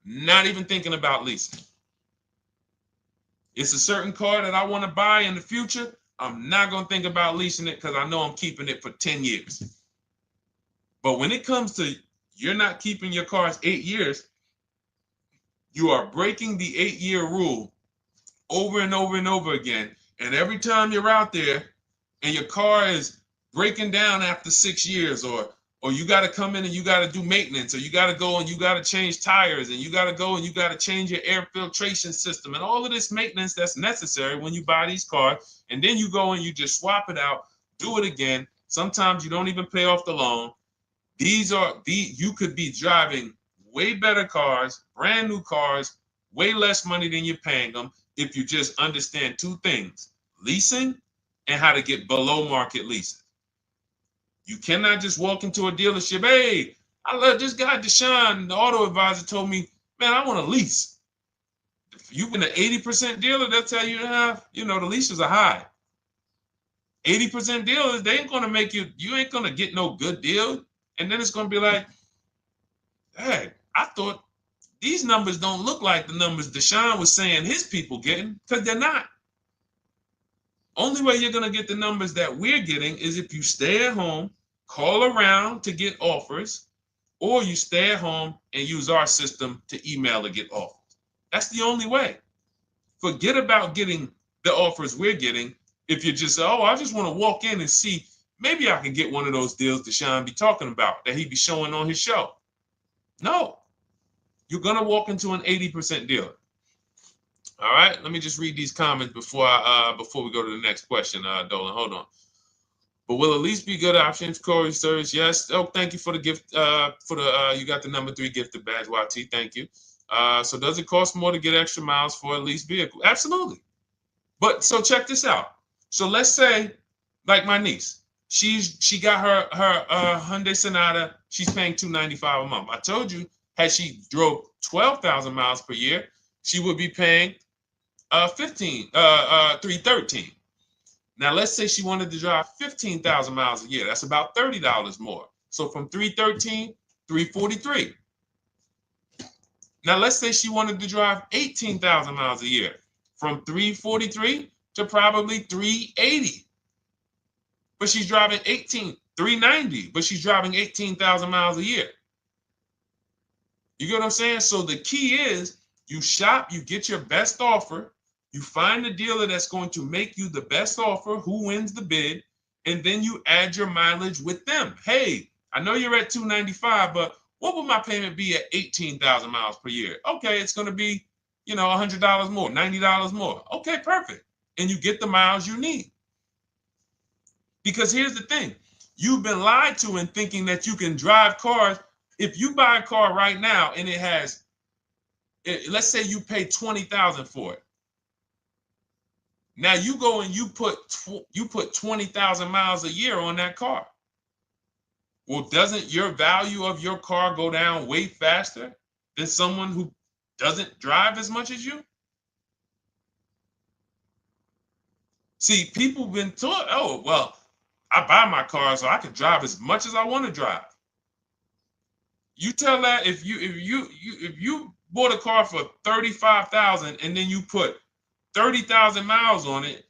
A: Not even thinking about leasing. It's a certain car that I want to buy in the future. I'm not going to think about leasing it because I know I'm keeping it for 10 years. But when it comes to you're not keeping your cars 8 years, you are breaking the 8-year rule over and over and over again. And every time you're out there and your car is breaking down after 6 years, or you got to come in and you got to do maintenance, or you got to go and you got to change tires, and you got to go and you got to change your air filtration system, and all of this maintenance that's necessary when you buy these cars, and then you go and you just swap it out, do it again. Sometimes you don't even pay off the loan. You could be driving way better cars, brand new cars, way less money than you're paying them if you just understand 2 things: leasing and how to get below market leases. You cannot just walk into a dealership. Hey, I love this guy, Deshone, the auto advisor, told me, man, I want to lease. If you've been an 80% dealer, they'll tell you, the leases are high. 80% dealers, they ain't going to make you ain't going to get no good deal. And then it's going to be like, hey, I thought these numbers don't look like the numbers Deshone was saying his people getting, because they're not. Only way you're going to get the numbers that we're getting is if you stay at home, call around to get offers, or you stay at home and use our system to email to get offers. That's the only way. Forget about getting the offers we're getting. If you just say, oh, I just want to walk in and see, maybe I can get one of those deals Deshone be talking about that he be showing on his show. No, you're going to walk into an 80% dealer. All right, let me just read these comments before we go to the next question, Dolan. Hold on. But will at least be good options, Corey Sirs? Yes. Oh, thank you for the gift. You got the number 3 gifted badge, YT. Thank you. So does it cost more to get extra miles for a leased vehicle? Absolutely. But so check this out. So let's say, like my niece, she got her Hyundai Sonata. She's paying $295 a month. I told you, had she drove 12,000 miles per year, she would be paying $313. Now let's say she wanted to drive 15,000 miles a year. That's about $30 more. So from $313, $343. Now let's say she wanted to drive 18,000 miles a year. From $343 to probably $380. But she's driving $390, but she's driving 18,000 miles a year. You get what I'm saying? So the key is you shop, you get your best offer, you find the dealer that's going to make you the best offer, who wins the bid, and then you add your mileage with them. Hey, I know you're at $295, but what would my payment be at 18,000 miles per year? Okay, it's going to be, $100 more, $90 more. Okay, perfect. And you get the miles you need. Because here's the thing. You've been lied to in thinking that you can drive cars. If you buy a car right now and it has, let's say you pay $20,000 for it. Now you go and you put 20,000 miles a year on that car. Well, doesn't your value of your car go down way faster than someone who doesn't drive as much as you? See, people have been taught, oh, well, I buy my car so I can drive as much as I want to drive. You tell that if you bought a car for $35,000 and then you put 30,000 miles on it,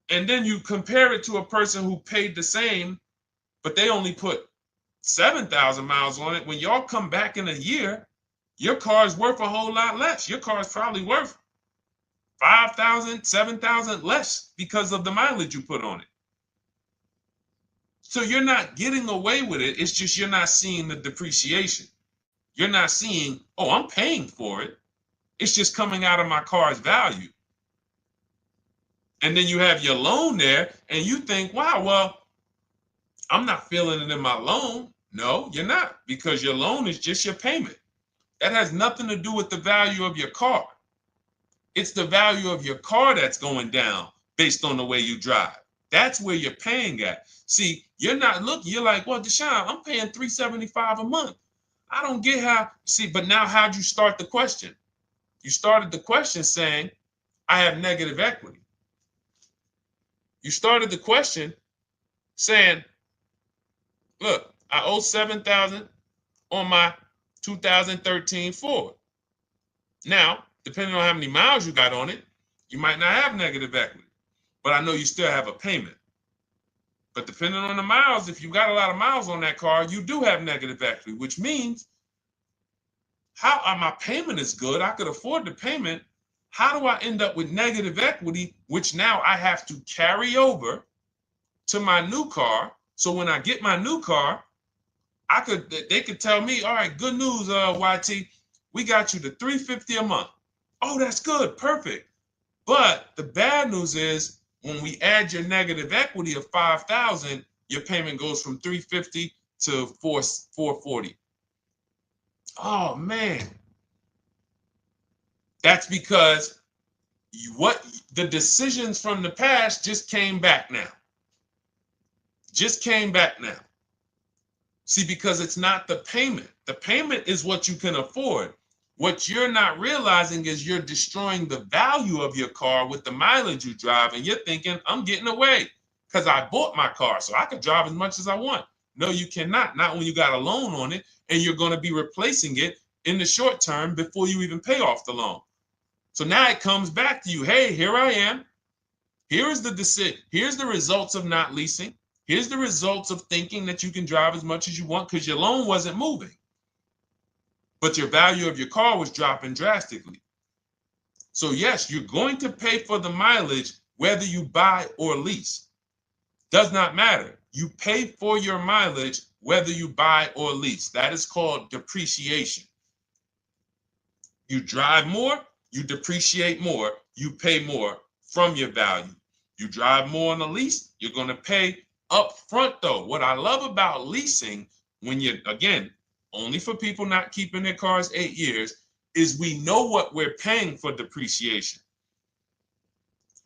A: and then you compare it to a person who paid the same, but they only put 7,000 miles on it. When y'all come back in a year, your car is worth a whole lot less. Your car is probably worth 5,000, 7,000 less because of the mileage you put on it. So you're not getting away with it. It's just you're not seeing the depreciation. You're not seeing, oh, I'm paying for it. It's just coming out of my car's value. And then you have your loan there and you think, wow, well, I'm not feeling it in my loan. No, you're not, because your loan is just your payment. That has nothing to do with the value of your car. It's the value of your car that's going down based on the way you drive. That's where you're paying at. See, you're not looking, you're like, well, Deshone, I'm paying $375 a month. I don't get how. See, but now how'd you start the question? You started the question saying, I have negative equity. You started the question saying, look, I owe $7,000 on my 2013 Ford. Now, depending on how many miles you got on it, you might not have negative equity, but I know you still have a payment. But depending on the miles, if you got a lot of miles on that car, you do have negative equity, which means my payment is good. I could afford the payment. How do I end up with negative equity, which now I have to carry over to my new car? So when I get my new car, they could tell me, all right, good news, YT, we got you to $350 a month. Oh, that's good, perfect. But the bad news is when we add your negative equity of $5,000, your payment goes from $350 to $440. Oh man, that's because the decisions from the past just came back now. Just came back now. See, because it's not the payment. The payment is what you can afford. What you're not realizing is you're destroying the value of your car with the mileage you drive, and you're thinking, I'm getting away because I bought my car so I could drive as much as I want. No, you cannot. Not when you got a loan on it, and you're going to be replacing it in the short term before you even pay off the loan. So now it comes back to you. Hey, here I am. Here's the decision. Here's the results of not leasing. Here's the results of thinking that you can drive as much as you want because your loan wasn't moving. But your value of your car was dropping drastically. So yes, you're going to pay for the mileage whether you buy or lease. Does not matter. You pay for your mileage whether you buy or lease. That is called depreciation. You drive more, you depreciate more, you pay more from your value. You drive more on a lease, you're going to pay up front though. What I love about leasing, when you're, again, only for people not keeping their cars 8 years, is we know what we're paying for depreciation.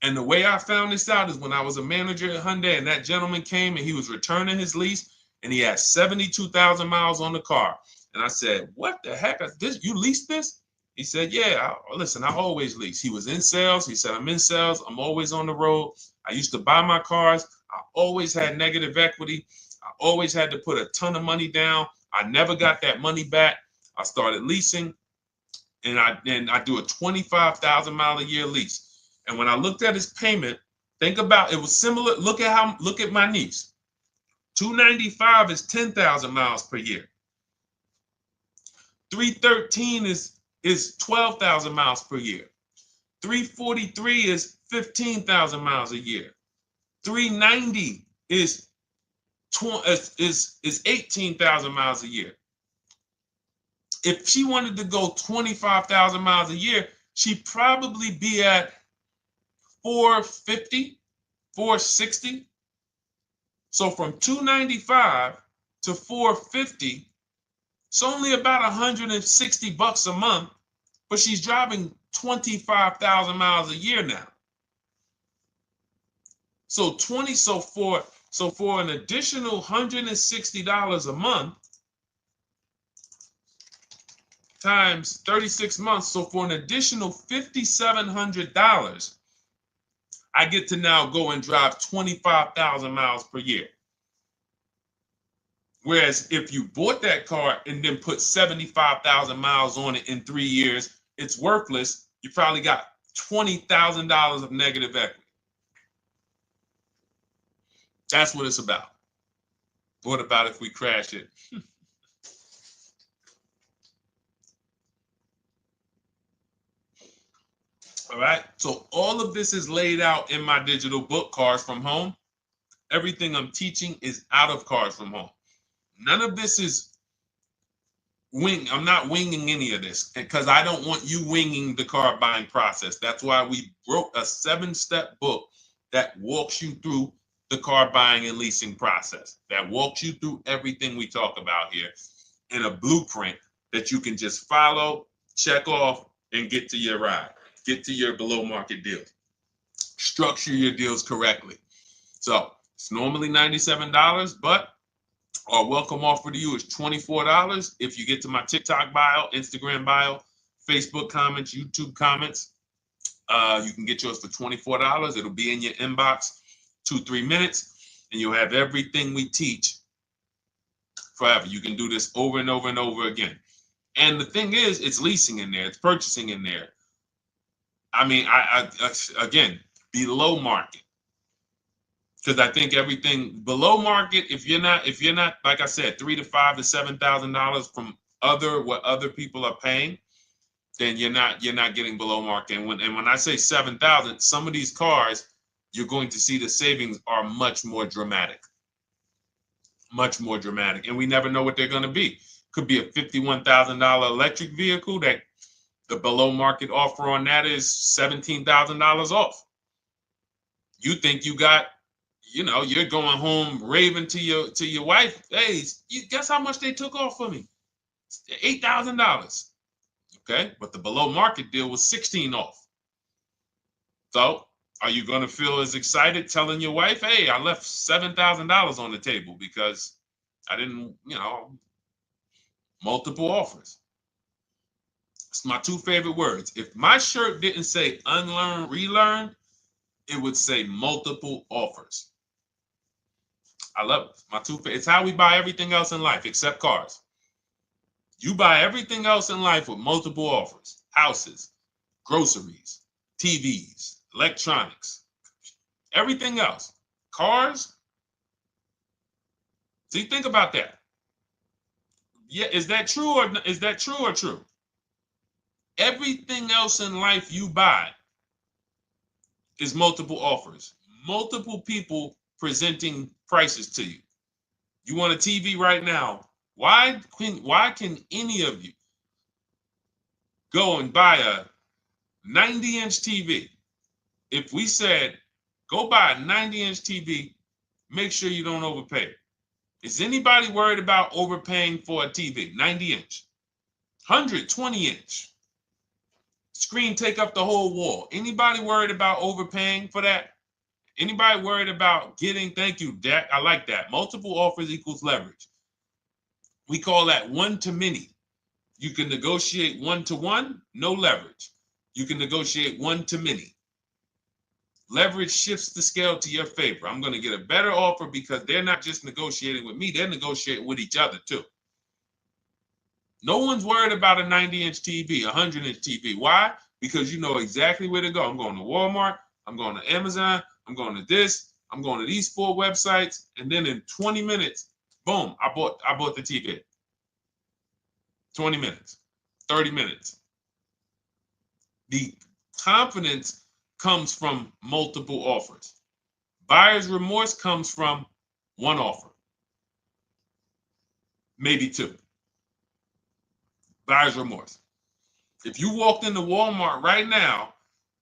A: And the way I found this out is when I was a manager at Hyundai and that gentleman came and he was returning his lease and he had 72,000 miles on the car. And I said, what the heck is this? You leased this? He said, yeah, listen, I always lease. He was in sales. He said, I'm in sales. I'm always on the road. I used to buy my cars. I always had negative equity. I always had to put a ton of money down. I never got that money back. I started leasing, and I do a 25,000 mile a year lease. And when I looked at his payment, think about it was similar. Look at my niece. 295 is 10,000 miles per year. 313 is 12,000 miles per year. 343 is 15,000 miles a year. 390 is 18,000 miles a year. If she wanted to go 25,000 miles a year, she'd probably be at 450, 460. So from 295 to 450, it's only about 160 bucks a month, but she's driving 25,000 miles a year now. So for an additional $160 a month times 36 months, so for an additional $5,700, I get to now go and drive 25,000 miles per year. Whereas if you bought that car and then put 75,000 miles on it in 3 years, it's worthless. You probably got $20,000 of negative equity. That's what it's about. What about if we crash it? All right. So all of this is laid out in my digital book, Cars from Home. Everything I'm teaching is out of Cars from Home. None of this is I'm not winging any of this because I don't want you winging the car buying process. That's why we wrote a 7-step book that walks you through the car buying and leasing process, that walks you through everything we talk about here in a blueprint that you can just follow, check off, and get to your ride, get to your below market deal. Structure your deals correctly. So it's normally $97, but our welcome offer to you is $24 if you get to my TikTok bio, Instagram bio, Facebook comments, YouTube comments. You can get yours for $24. It'll be in your inbox 2-3 minutes, and you'll have everything we teach forever. You can do this over and over and over again. And the thing is, it's leasing in there, it's purchasing in there. I mean, I again, below market. Because I think everything below market, if you're not, like I said, $3,000 to $5,000 to $7,000 from what other people are paying, then you're not getting below market. And when I say 7,000, some of these cars, you're going to see the savings are much more dramatic. Much more dramatic. And we never know what they're going to be. Could be a $51,000 electric vehicle that the below market offer on that is $17,000 off. You think you got, you're going home raving to your wife. Hey, you guess how much they took off for me? $8,000. Okay, but the below market deal was 16 off. So are you going to feel as excited telling your wife, hey, I left $7,000 on the table because I didn't, multiple offers. It's my two favorite words. If my shirt didn't say unlearn, relearn, it would say multiple offers. I love it. My two favorite. It's how we buy everything else in life except cars. You buy everything else in life with multiple offers. Houses, groceries, TVs, electronics, everything else. Cars. See, think about that. Yeah, is that true or true? Everything else in life you buy is multiple offers. Multiple people presenting prices to you. You want a TV right now. Why can any of you go and buy a 90-inch TV? If we said, go buy a 90-inch TV, make sure you don't overpay. Is anybody worried about overpaying for a TV? 90-inch, 120-inch. Screen take up the whole wall. Anybody worried about overpaying for that? Anybody worried about getting, thank you, Jack, I like that. Multiple offers equals leverage. We call that one-to-many. You can negotiate one-to-one, no leverage. You can negotiate one-to-many. Leverage shifts the scale to your favor. I'm going to get a better offer because they're not just negotiating with me, they're negotiating with each other too. No one's worried about a 90-inch TV, a 100-inch TV. Why? Because you know exactly where to go. I'm going to Walmart, I'm going to Amazon, I'm going to this, I'm going to these 4 websites, and then in 20 minutes, boom, I bought the TV. 20 minutes, 30 minutes. The confidence comes from multiple offers. Buyer's remorse comes from one offer, maybe 2. Buyer's remorse. If you walked into Walmart right now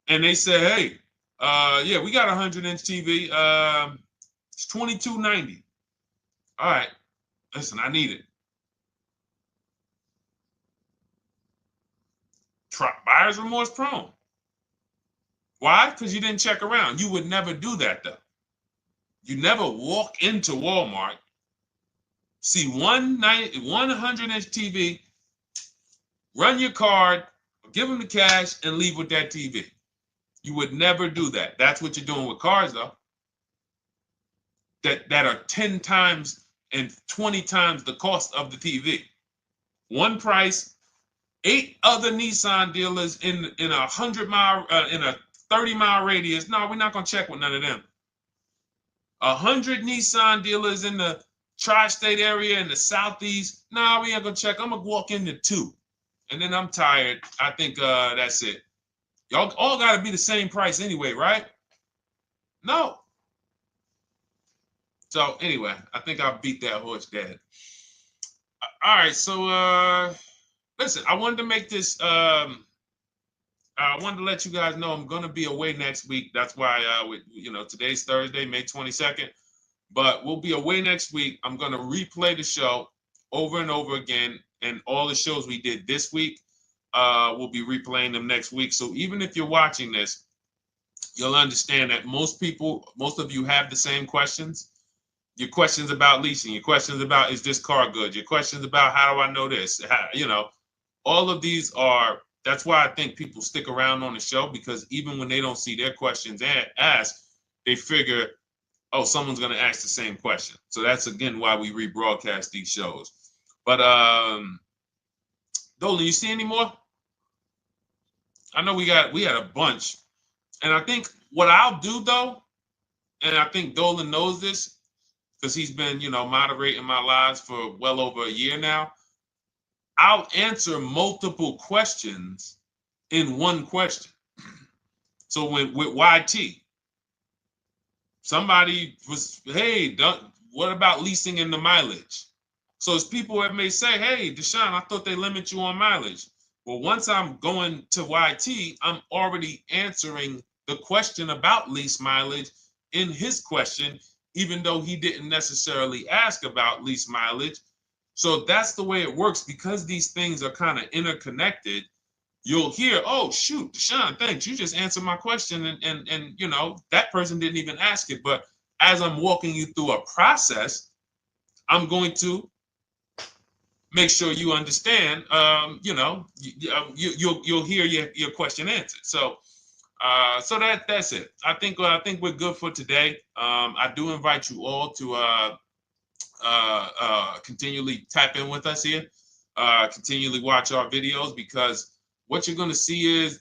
A: and they say, hey, yeah, we got a 100-inch TV. It's $22.90. All right, listen, I need it. Buyer's remorse prone. Why? Because you didn't check around. You would never do that, though. You never walk into Walmart, see one 100-inch TV, run your card, give them the cash, and leave with that TV. You would never do that. That's what you're doing with cars, though. That are 10 times and 20 times the cost of the TV. One price, 8 other Nissan dealers in a 100-mile, in a 30-mile radius. No, we're not gonna check with none of them. 100 Nissan dealers in the tri-state area in the southeast. No, we ain't gonna check. I'm gonna walk into 2, and then I'm tired. I think that's it. Y'all all gotta be the same price anyway, right? No. So anyway, I think I beat that horse dead. All right, so listen, I wanted to make this. I wanted to let you guys know I'm gonna be away next week. That's why today's Thursday, May 22nd, but we'll be away next week. I'm gonna replay the show over and over again, and all the shows we did this week, we'll be replaying them next week. So even if you're watching this, you'll understand that most of you have the same questions. Your questions about leasing, your questions about, is this car good? Your questions about, how do I know this? All of these are, that's why I think people stick around on the show, because even when they don't see their questions asked, they figure, oh, someone's going to ask the same question. So that's, again, why we rebroadcast these shows. But Dolan, you see any more? I know we had a bunch. And I think what I'll do, though, and I think Dolan knows this, because he's been, moderating my lives for well over a year now, I'll answer multiple questions in one question. So with YT, somebody was, hey, what about leasing in the mileage? So it's people that may say, hey, Deshone, I thought they limit you on mileage. Well, once I'm going to YT, I'm already answering the question about lease mileage in his question, even though he didn't necessarily ask about lease mileage. So that's the way it works, because these things are kind of interconnected. You'll hear, oh, shoot, Deshone, thanks. You just answered my question. And that person didn't even ask it. But as I'm walking you through a process, I'm going to make sure you understand, you'll hear your question answered. So that's it. I think we're good for today. I do invite you all to continually tap in with us here, continually watch our videos, because what you're going to see is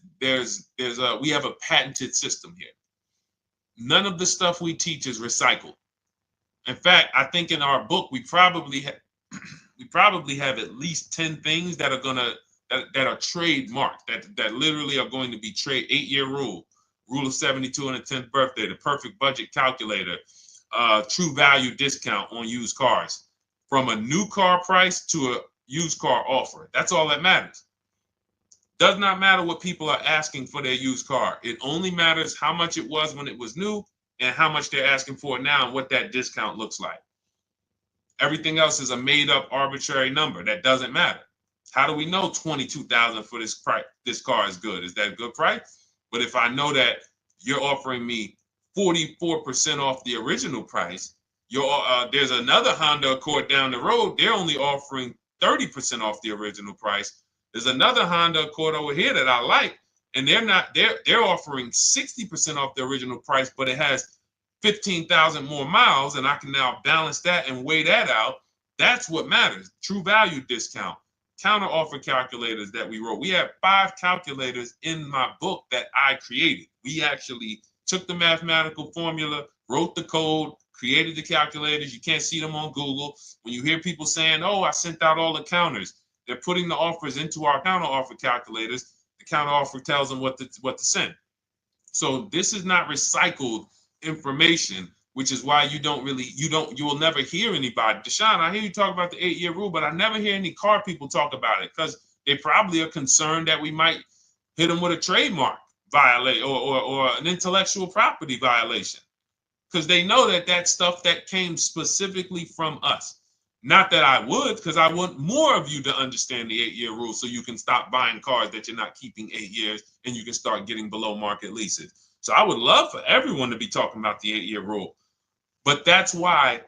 A: we have a patented system here. None of the stuff we teach is recycled. In fact, I think in our book we probably have at least 10 things that are trademarked, that literally are going to be 8-year rule of 72 and the 10th birthday, the perfect budget calculator, true value discount on used cars, from a new car price to a used car offer. That's all that matters. Does not matter what people are asking for their used car. It only matters how much it was when it was new and how much they're asking for it now and what that discount looks like. Everything else is a made up arbitrary number that doesn't matter. How do we know $22,000 for this price? This car is good. Is that a good price? But if I know that you're offering me 44% off the original price, there's another Honda Accord down the road. They're only offering 30% off the original price. There's another Honda Accord over here that I like, and they're offering 60% off the original price, but it has 15,000 more miles, and I can now balance that and weigh that out. That's what matters. True value discount, counter offer calculators that we wrote. We have 5 calculators in my book that I created. We actually took the mathematical formula, wrote the code, created the calculators. You can't see them on Google. When you hear people saying, oh, I sent out all the counters, they're putting the offers into our counter offer calculators. The counter offer tells them what to send. So this is not recycled information, which is why you will never hear anybody. Deshone, I hear you talk about the 8-year rule, but I never hear any car people talk about it, because they probably are concerned that we might hit them with a trademark violation or an intellectual property violation, because they know that stuff that came specifically from us. Not that I would, because I want more of you to understand the 8-year rule, so you can stop buying cars that you're not keeping 8 years and you can start getting below market leases. So I would love for everyone to be talking about the 8-year rule. But that's why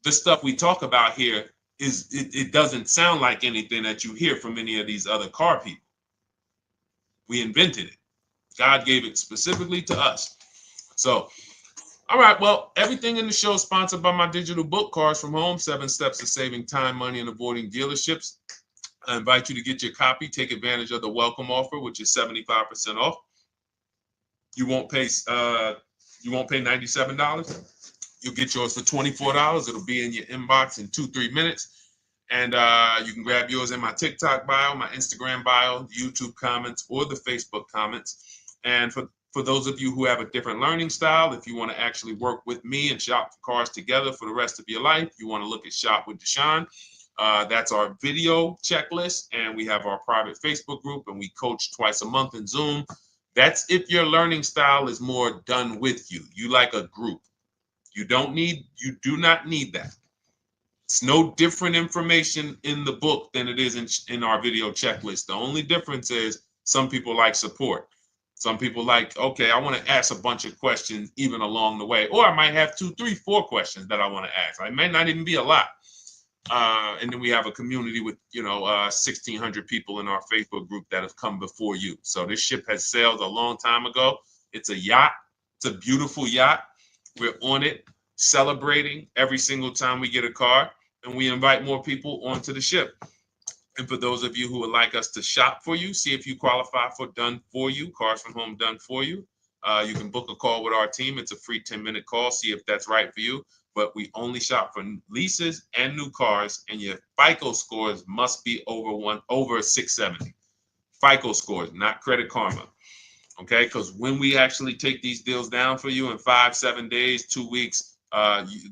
A: the stuff we talk about here it doesn't sound like anything that you hear from any of these other car people. We invented it. God gave it specifically to us. So, all right, well, everything in the show is sponsored by my digital book, Cars from Home, 7 Steps to Saving Time, Money, and Avoiding Dealerships. I invite you to get your copy. Take advantage of the welcome offer, which is 75% off. You won't pay $97. You'll get yours for $24. It'll be in your inbox in 2-3 minutes. And you can grab yours in my TikTok bio, my Instagram bio, YouTube comments, or the Facebook comments. And for those of you who have a different learning style, if you want to actually work with me and shop for cars together for the rest of your life, you want to look at Shop with Deshone. That's our video checklist. And we have our private Facebook group, and we coach twice a month in Zoom. That's if your learning style is more done with you. You like a group. You do not need that. It's no different information in the book than it is in our video checklist. The only difference is some people like support. Some people like, okay, I want to ask a bunch of questions even along the way, or I might have 2, 3, 4 questions that I want to ask. It may not even be a lot. And then we have a community with 1,600 people in our Facebook group that have come before you. So this ship has sailed a long time ago. It's a yacht. It's a beautiful yacht. We're on it, celebrating every single time we get a car, and we invite more people onto the ship. And for those of you who would like us to shop for you, see if you qualify for Done For You, Cars from Home Done For You. You can book a call with our team. It's a free 10-minute call. See if that's right for you. But we only shop for leases and new cars, and your FICO scores must be over 670. FICO scores, not Credit Karma. Okay, because when we actually take these deals down for you in 5, 7 days, 2 weeks,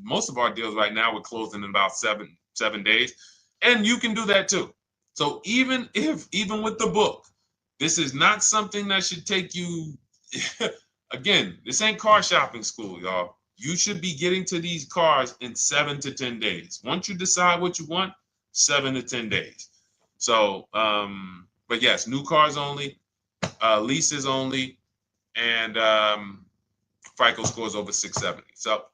A: most of our deals right now we're closing in about seven days, and you can do that too. So even with the book, this is not something that should take you. Again, this ain't car shopping school, y'all. You should be getting to these cars in 7 to 10 days. Once you decide what you want, 7 to 10 days. So, but yes, new cars only, leases only, and FICO scores over 670. So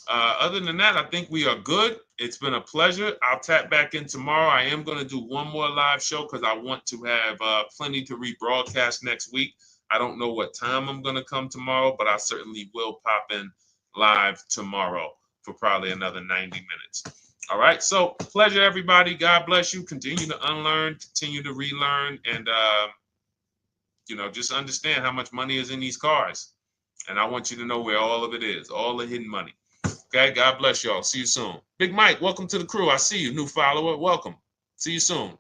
A: other than that, I think we are good. It's been a pleasure. I'll tap back in tomorrow. I am going to do one more live show because I want to have plenty to rebroadcast next week. I don't know what time I'm going to come tomorrow, but I certainly will pop in live tomorrow for probably another 90 minutes. All right. So pleasure, everybody. God bless you. Continue to unlearn, continue to relearn, and just understand how much money is in these cars. And I want you to know where all of it is, all the hidden money. Okay, God bless y'all. See you soon. Big Mike, welcome to the crew. I see you, new follower. Welcome. See you soon.